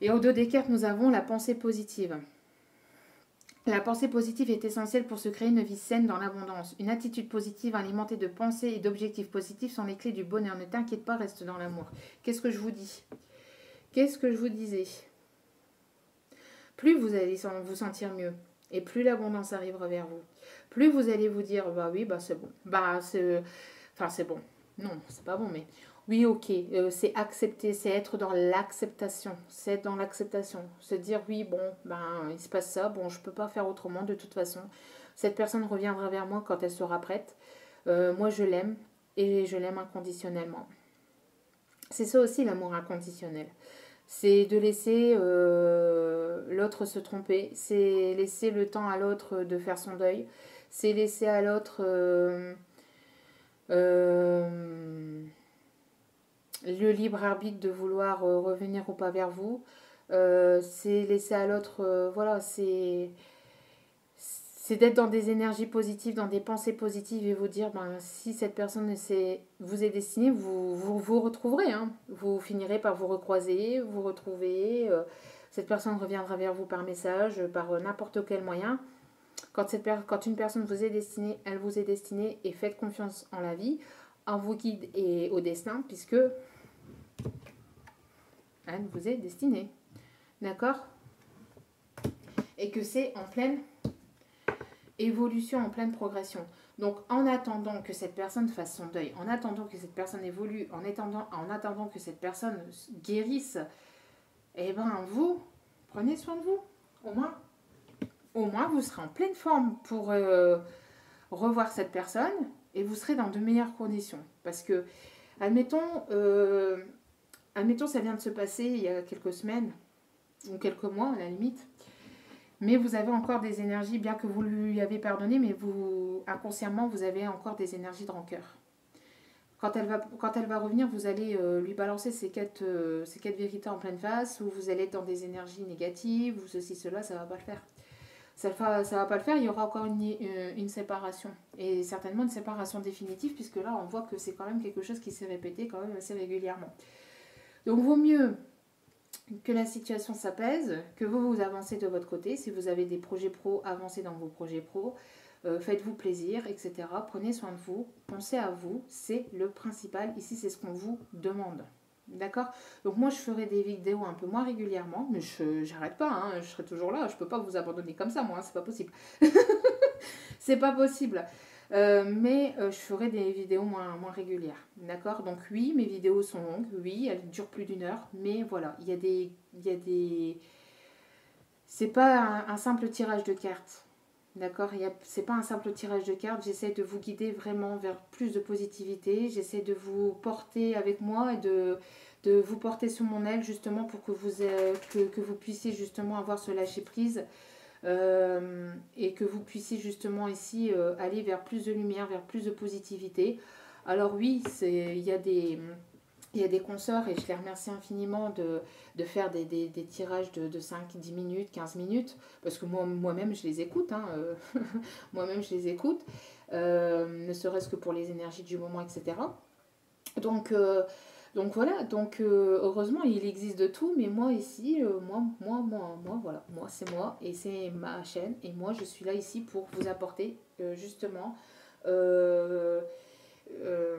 Et au dos des cartes, nous avons la pensée positive. La pensée positive est essentielle pour se créer une vie saine dans l'abondance. Une attitude positive alimentée de pensées et d'objectifs positifs sont les clés du bonheur. Ne t'inquiète pas, reste dans l'amour. Qu'est-ce que je vous dis? Qu'est-ce que je vous disais? Plus vous allez vous sentir mieux et plus l'abondance arrivera vers vous. Plus vous allez vous dire, bah oui, bah c'est bon. Enfin, c'est bon. Non, c'est pas bon, mais oui, ok. C'est accepter, c'est être dans l'acceptation. C'est être dans l'acceptation. Se dire, oui, bon, ben, il se passe ça. Bon, je peux pas faire autrement de toute façon. Cette personne reviendra vers moi quand elle sera prête. Moi, je l'aime et je l'aime inconditionnellement. C'est ça aussi l'amour inconditionnel. C'est de laisser l'autre se tromper. C'est laisser le temps à l'autre de faire son deuil. C'est laisser à l'autre le libre arbitre de vouloir revenir ou pas vers vous. C'est laisser à l'autre, voilà, c'est d'être dans des énergies positives, dans des pensées positives et vous dire, ben, si cette personne vous est destinée, vous retrouverez. Hein. Vous finirez par vous recroiser, vous retrouver. Cette personne reviendra vers vous par message, par n'importe quel moyen. Quand une personne vous est destinée, elle vous est destinée et faites confiance en la vie, en vos guides et au destin, puisque elle vous est destinée. D'accord? Et que c'est en pleine évolution, en pleine progression. Donc, en attendant que cette personne fasse son deuil, en attendant que cette personne évolue, en attendant que cette personne guérisse, eh ben, vous, prenez soin de vous. Au moins, vous serez en pleine forme pour revoir cette personne et vous serez dans de meilleures conditions. Parce que, admettons, ça vient de se passer il y a quelques semaines ou quelques mois à la limite. Mais vous avez encore des énergies, bien que vous lui avez pardonné, mais vous, inconsciemment, vous avez encore des énergies de rancœur. Quand elle va revenir, vous allez lui balancer ces quatre vérités en pleine face, ou vous allez être dans des énergies négatives, ou ceci, cela, ça ne va pas le faire. Ça va pas le faire, il y aura encore une séparation. Et certainement une séparation définitive, puisque là, on voit que c'est quand même quelque chose qui s'est répété quand même assez régulièrement. Donc, vaut mieux que la situation s'apaise, que vous avancez de votre côté. Si vous avez des projets pro, avancez dans vos projets pro, faites-vous plaisir, etc. Prenez soin de vous, pensez à vous, c'est le principal. Ici, c'est ce qu'on vous demande. D'accord? Donc moi, je ferai des vidéos un peu moins régulièrement, mais j'arrête pas, hein, je serai toujours là. Je peux pas vous abandonner comme ça, moi, hein, c'est pas possible. C'est pas possible. Mais je ferai des vidéos moins régulières. D'accord? Donc oui, mes vidéos sont longues. Oui, elles durent plus d'1 heure. Mais voilà, il y a des... C'est pas un simple tirage de cartes. D'accord? C'est pas un simple tirage de cartes. J'essaie de vous guider vraiment vers plus de positivité. J'essaie de vous porter avec moi et de vous porter sous mon aile justement pour que vous puissiez justement avoir ce lâcher-prise. Et que vous puissiez justement ici aller vers plus de lumière, vers plus de positivité. Alors oui, il y a Il y a des consoeurs, et je les remercie infiniment de faire des tirages de 5, 10 minutes, 15 minutes, parce que moi-même, je les écoute. Hein, moi-même, je les écoute, ne serait-ce que pour les énergies du moment, etc. Donc, voilà, donc heureusement, il existe de tout, mais moi ici, voilà, moi, c'est moi, et c'est ma chaîne, et moi, je suis là ici pour vous apporter, justement, euh, euh,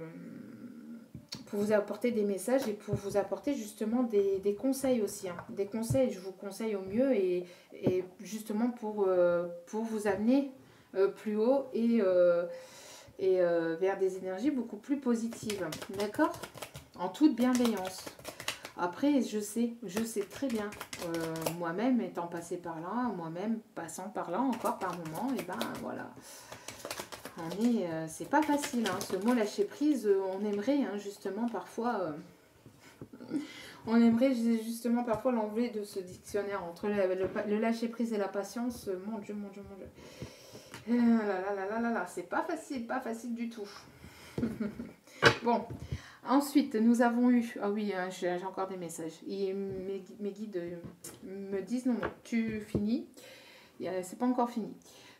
pour vous apporter des messages et pour vous apporter justement des conseils aussi. Hein. Des conseils, je vous conseille au mieux et justement pour vous amener plus haut et vers des énergies beaucoup plus positives. D'accord? En toute bienveillance. Après, je sais très bien, moi-même étant passée par là, moi-même passant par là encore par moment, et ben voilà. C'est pas facile, hein. Ce mot lâcher prise, on aimerait hein, justement parfois, on aimerait justement parfois l'enlever de ce dictionnaire entre le lâcher prise et la patience. Mon Dieu, mon Dieu, mon Dieu. C'est pas facile du tout. Bon, ensuite nous avons eu, ah oui, hein, j'ai encore des messages. Et mes guides me disent non, non, tu finis, c'est pas encore fini.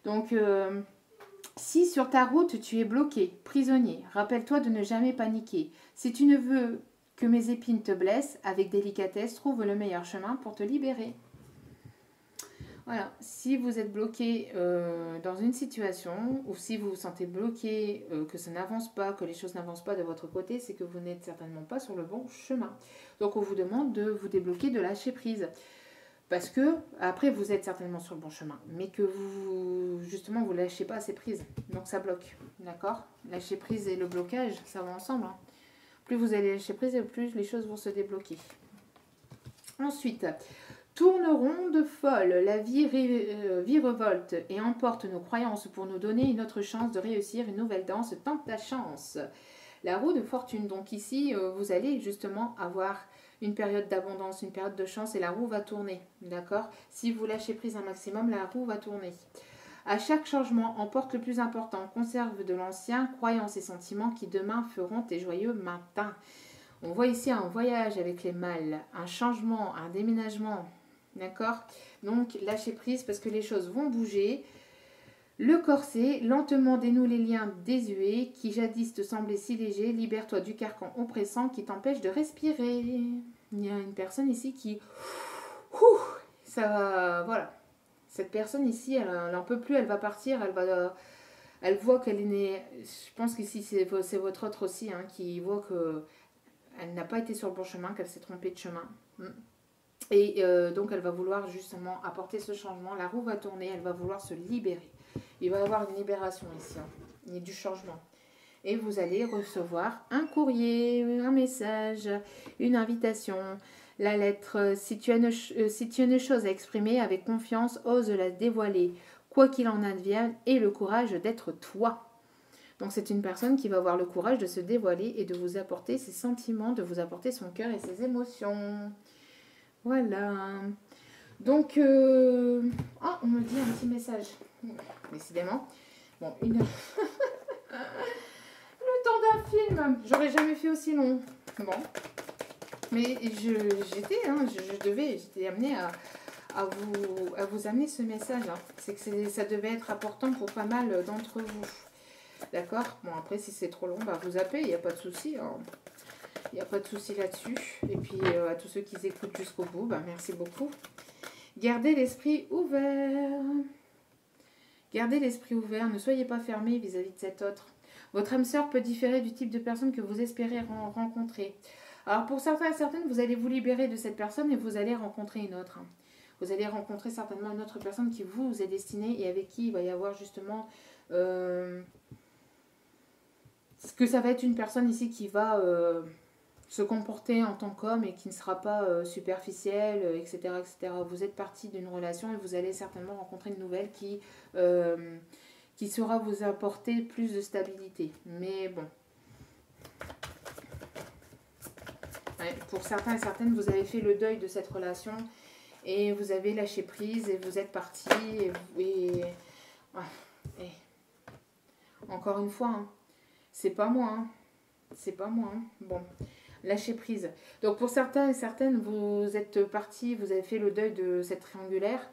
Donc si sur ta route tu es bloqué, prisonnier, rappelle-toi de ne jamais paniquer. Si tu ne veux que mes épines te blessent, avec délicatesse, trouve le meilleur chemin pour te libérer. Voilà, si vous êtes bloqué dans une situation, ou si vous vous sentez bloqué, que ça n'avance pas, que les choses n'avancent pas de votre côté, c'est que vous n'êtes certainement pas sur le bon chemin. Donc on vous demande de vous débloquer, de lâcher prise. Parce que, après, vous êtes certainement sur le bon chemin, mais que vous, justement, vous ne lâchez pas assez prise. Donc, ça bloque. D'accord? Lâcher prise et le blocage, ça va ensemble. Hein. Plus vous allez lâcher prise, plus les choses vont se débloquer. Ensuite, tourne ronde folle, la vie revolte et emporte nos croyances pour nous donner une autre chance de réussir une nouvelle danse. Tente ta chance. La roue de fortune. Donc, ici, vous allez justement avoir une période d'abondance, une période de chance et la roue va tourner, d'accord? Si vous lâchez prise un maximum, la roue va tourner. À chaque changement, emporte le plus important, conserve de l'ancien, croyances et sentiments qui demain feront tes joyeux matins. On voit ici un voyage avec les mâles, un changement, un déménagement, d'accord? Donc lâchez prise parce que les choses vont bouger. Le corset, lentement dénoue les liens désuets qui jadis te semblaient si légers. Libère-toi du carcan oppressant qui t'empêche de respirer. Il y a une personne ici qui... ça, voilà. Cette personne ici, elle n'en peut plus, elle va partir, elle voit qu'elle est née... Je pense qu'ici, c'est votre autre aussi, hein, qui voit qu'elle n'a pas été sur le bon chemin, qu'elle s'est trompée de chemin. Et donc, elle va vouloir justement apporter ce changement. La roue va tourner, elle va vouloir se libérer. Il va y avoir une libération ici, hein. Il y a du changement. Et vous allez recevoir un courrier, un message, une invitation, la lettre. Si tu as une chose à exprimer avec confiance, ose la dévoiler. Quoi qu'il en advienne, aie le courage d'être toi. Donc c'est une personne qui va avoir le courage de se dévoiler et de vous apporter ses sentiments, de vous apporter son cœur et ses émotions. Voilà. Donc, ah, on me dit un petit message. Décidément. Bon, une heure. Le temps d'un film. J'aurais jamais fait aussi long. Bon. Mais j'étais amenée à vous amener ce message. Hein. C'est que ça devait être important pour pas mal d'entre vous. D'accord? Bon, après, si c'est trop long, bah, vous zappez, il n'y a pas de souci. Hein. Il n'y a pas de souci là-dessus. Et puis, à tous ceux qui écoutent jusqu'au bout, bah, merci beaucoup. Gardez l'esprit ouvert. Gardez l'esprit ouvert, ne soyez pas fermés vis-à-vis de cet autre. Votre âme sœur peut différer du type de personne que vous espérez rencontrer. Alors pour certains et certaines, vous allez vous libérer de cette personne et vous allez rencontrer une autre. Vous allez rencontrer certainement une autre personne qui vous est destinée et avec qui il va y avoir justement... que ça va être une personne ici qui va... se comporter en tant qu'homme et qui ne sera pas superficielle, etc., etc. Vous êtes parti d'une relation et vous allez certainement rencontrer une nouvelle qui saura vous apporter plus de stabilité. Mais bon. Ouais, pour certains et certaines, vous avez fait le deuil de cette relation et vous avez lâché prise et vous êtes parti. Et encore une fois, hein, c'est pas moi. Hein. C'est pas moi. Hein. Bon. lâcher prise. Donc pour certains et certaines, vous êtes partis, vous avez fait le deuil de cette triangulaire.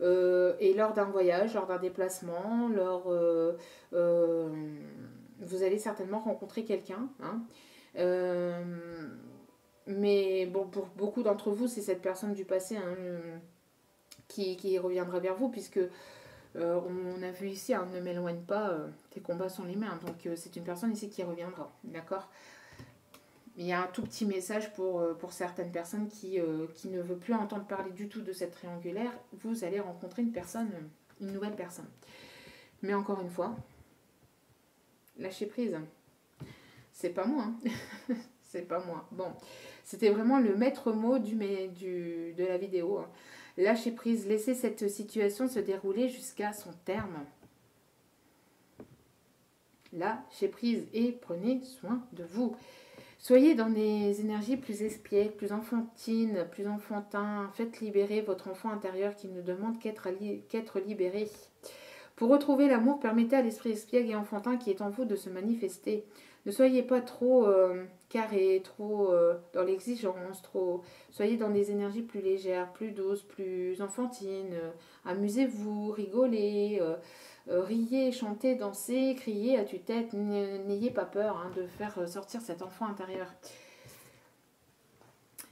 Et lors d'un voyage, lors d'un déplacement, vous allez certainement rencontrer quelqu'un. Hein. Mais bon, pour beaucoup d'entre vous, c'est cette personne du passé hein, qui reviendra vers vous, puisque on a vu ici, hein, ne m'éloigne pas, tes combats sont les miens. Donc c'est une personne ici qui reviendra, d'accord. Il y a un tout petit message pour certaines personnes qui ne veulent plus entendre parler du tout de cette triangulaire. Vous allez rencontrer une nouvelle personne. Mais encore une fois, lâchez prise. C'est pas moi. Hein. C'est pas moi. Bon, c'était vraiment le maître mot de la vidéo. Hein. Lâchez prise, laissez cette situation se dérouler jusqu'à son terme. Lâchez prise et prenez soin de vous. Soyez dans des énergies plus espiègles, plus enfantines, plus enfantins. Faites libérer votre enfant intérieur qui ne demande qu'être libéré. Pour retrouver l'amour, permettez à l'esprit espiègle et enfantin qui est en vous de se manifester. Ne soyez pas trop carré, trop dans l'exigence, trop. Soyez dans des énergies plus légères, plus douces, plus enfantines. Amusez-vous, rigolez, riez, chantez, dansez, criez à tue-tête. N'ayez pas peur hein, de faire sortir cet enfant intérieur.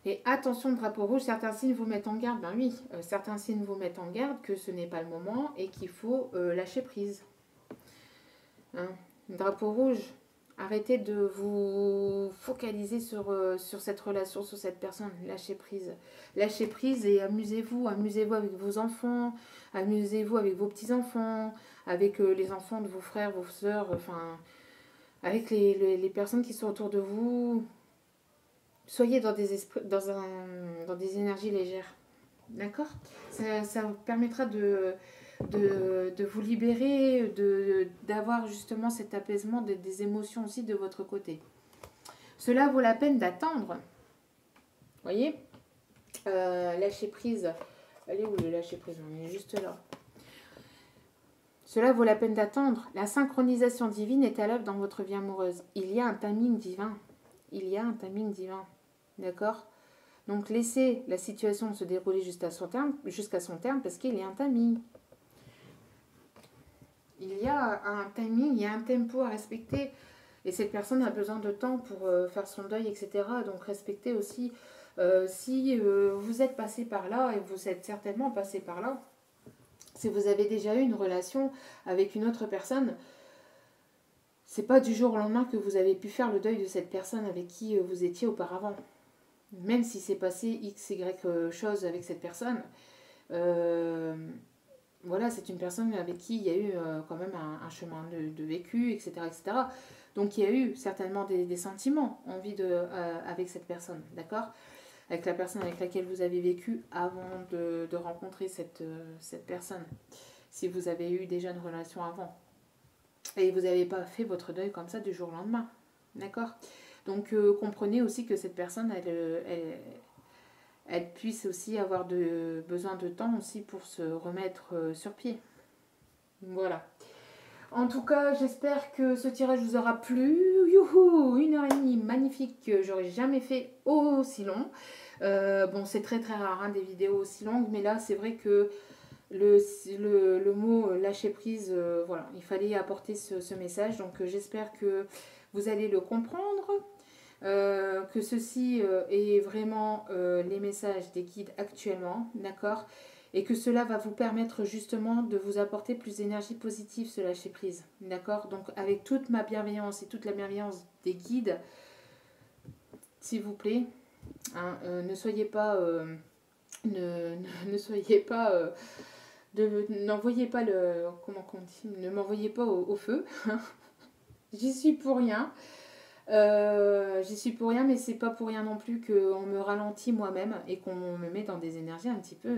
Et attention, drapeau rouge, certains signes vous mettent en garde. Ben oui, certains signes vous mettent en garde que ce n'est pas le moment et qu'il faut lâcher prise. Hein, drapeau rouge. Arrêtez de vous focaliser sur cette relation, sur cette personne. Lâchez prise. Lâchez prise et amusez-vous. Amusez-vous avec vos enfants. Amusez-vous avec vos petits-enfants. Avec les enfants de vos frères, vos sœurs. Enfin, avec les personnes qui sont autour de vous. Soyez dans des énergies légères. D'accord ? Ça vous permettra de vous libérer, d'avoir justement cet apaisement des émotions aussi de votre côté. Cela vaut la peine d'attendre. Voyez lâcher prise. Allez où le lâcher prise ? On est juste là. Cela vaut la peine d'attendre. La synchronisation divine est à l'œuvre dans votre vie amoureuse. Il y a un timing divin. Il y a un timing divin. D'accord ? Donc laissez la situation se dérouler jusqu'à son terme parce qu'il y a un timing. Il y a un timing, il y a un tempo à respecter. Et cette personne a besoin de temps pour faire son deuil, etc. Donc respectez aussi. Si vous êtes passé par là, et vous êtes certainement passé par là, si vous avez déjà eu une relation avec une autre personne, c'est pas du jour au lendemain que vous avez pu faire le deuil de cette personne avec qui vous étiez auparavant. Même si c'est passé X, Y chose avec cette personne, voilà, c'est une personne avec qui il y a eu quand même un chemin de vécu, etc., etc. Donc il y a eu certainement des sentiments avec cette personne, d'accord ? Avec la personne avec laquelle vous avez vécu avant de rencontrer cette personne. Si vous avez eu déjà une relation avant. Et vous n'avez pas fait votre deuil comme ça du jour au lendemain, d'accord ? Donc comprenez aussi que cette personne, elle puisse aussi avoir besoin de temps aussi pour se remettre sur pied. Voilà. En tout cas, j'espère que ce tirage vous aura plu. Youhou, 1h30, magnifique, que j'aurais jamais fait aussi long. Bon, c'est très très rare hein, des vidéos aussi longues, mais là c'est vrai que le mot lâcher prise, voilà, il fallait apporter ce message. Donc j'espère que vous allez le comprendre. Que ceci est vraiment les messages des guides actuellement, d'accord ? Et que cela va vous permettre justement de vous apporter plus d'énergie positive, ce lâcher prise, d'accord ? Donc avec toute ma bienveillance et toute la bienveillance des guides, s'il vous plaît, hein, ne soyez pas, n'envoyez pas ne m'envoyez pas au feu, j'y suis pour rien. J'y suis pour rien, mais c'est pas pour rien non plus qu'on me ralentit moi-même et qu'on me met dans des énergies un petit peu,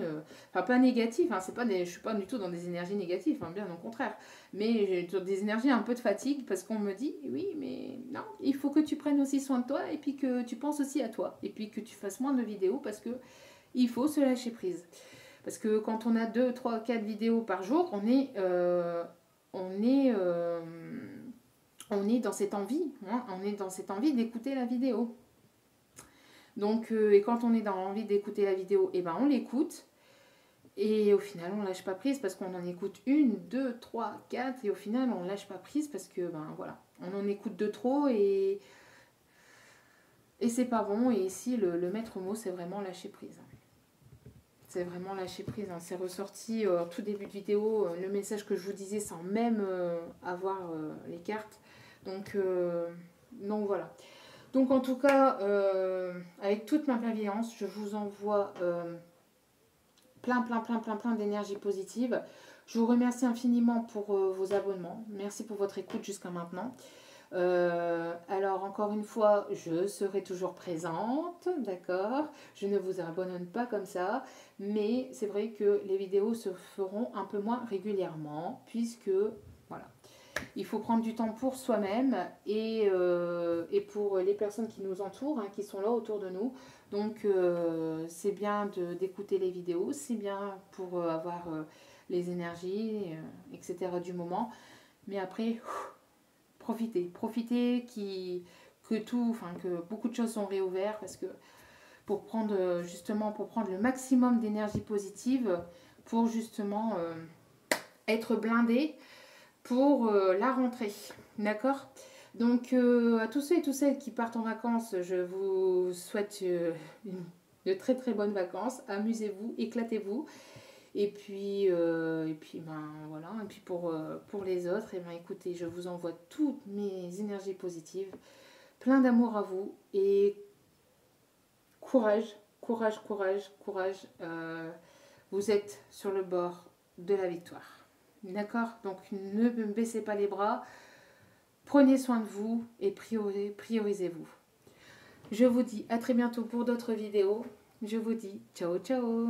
enfin pas négatives, hein, je suis pas du tout dans des énergies négatives, hein, bien au contraire, mais j'ai des énergies un peu de fatigue parce qu'on me dit oui, mais non, il faut que tu prennes aussi soin de toi et puis que tu penses aussi à toi et puis que tu fasses moins de vidéos parce que il faut se lâcher prise. Parce que quand on a 2, 3, 4 vidéos par jour, on est dans cette envie, hein, on est dans cette envie d'écouter la vidéo. Donc, et quand on est dans l'envie d'écouter la vidéo, et ben on l'écoute. Et au final, on lâche pas prise parce qu'on en écoute une, deux, trois, quatre. Et au final, on lâche pas prise parce que, ben voilà, on en écoute de trop et c'est pas bon. Et ici, le maître mot, c'est vraiment lâcher prise. C'est vraiment lâcher prise. Hein. C'est ressorti au tout début de vidéo, le message que je vous disais sans même avoir les cartes. Donc voilà. Donc en tout cas, avec toute ma bienveillance, je vous envoie plein d'énergie positive. Je vous remercie infiniment pour vos abonnements. Merci pour votre écoute jusqu'à maintenant. Alors encore une fois, je serai toujours présente, d'accord? Je ne vous abandonne pas comme ça, mais c'est vrai que les vidéos se feront un peu moins régulièrement, puisque voilà, il faut prendre du temps pour soi-même et pour les personnes qui nous entourent, hein, qui sont là autour de nous. Donc c'est bien d'écouter les vidéos, c'est bien pour avoir les énergies, etc. du moment, mais après profitez que beaucoup de choses sont réouvertes parce que pour prendre le maximum d'énergie positive pour justement être blindé pour la rentrée, d'accord? Donc à tous ceux et toutes celles qui partent en vacances, je vous souhaite de très bonnes vacances, amusez-vous, éclatez-vous. Et puis ben voilà, et puis pour les autres, et ben écoutez, je vous envoie toutes mes énergies positives, plein d'amour à vous et courage, courage. Vous êtes sur le bord de la victoire. D'accord? Donc ne baissez pas les bras, prenez soin de vous et priorisez-vous. Je vous dis à très bientôt pour d'autres vidéos. Je vous dis ciao ciao.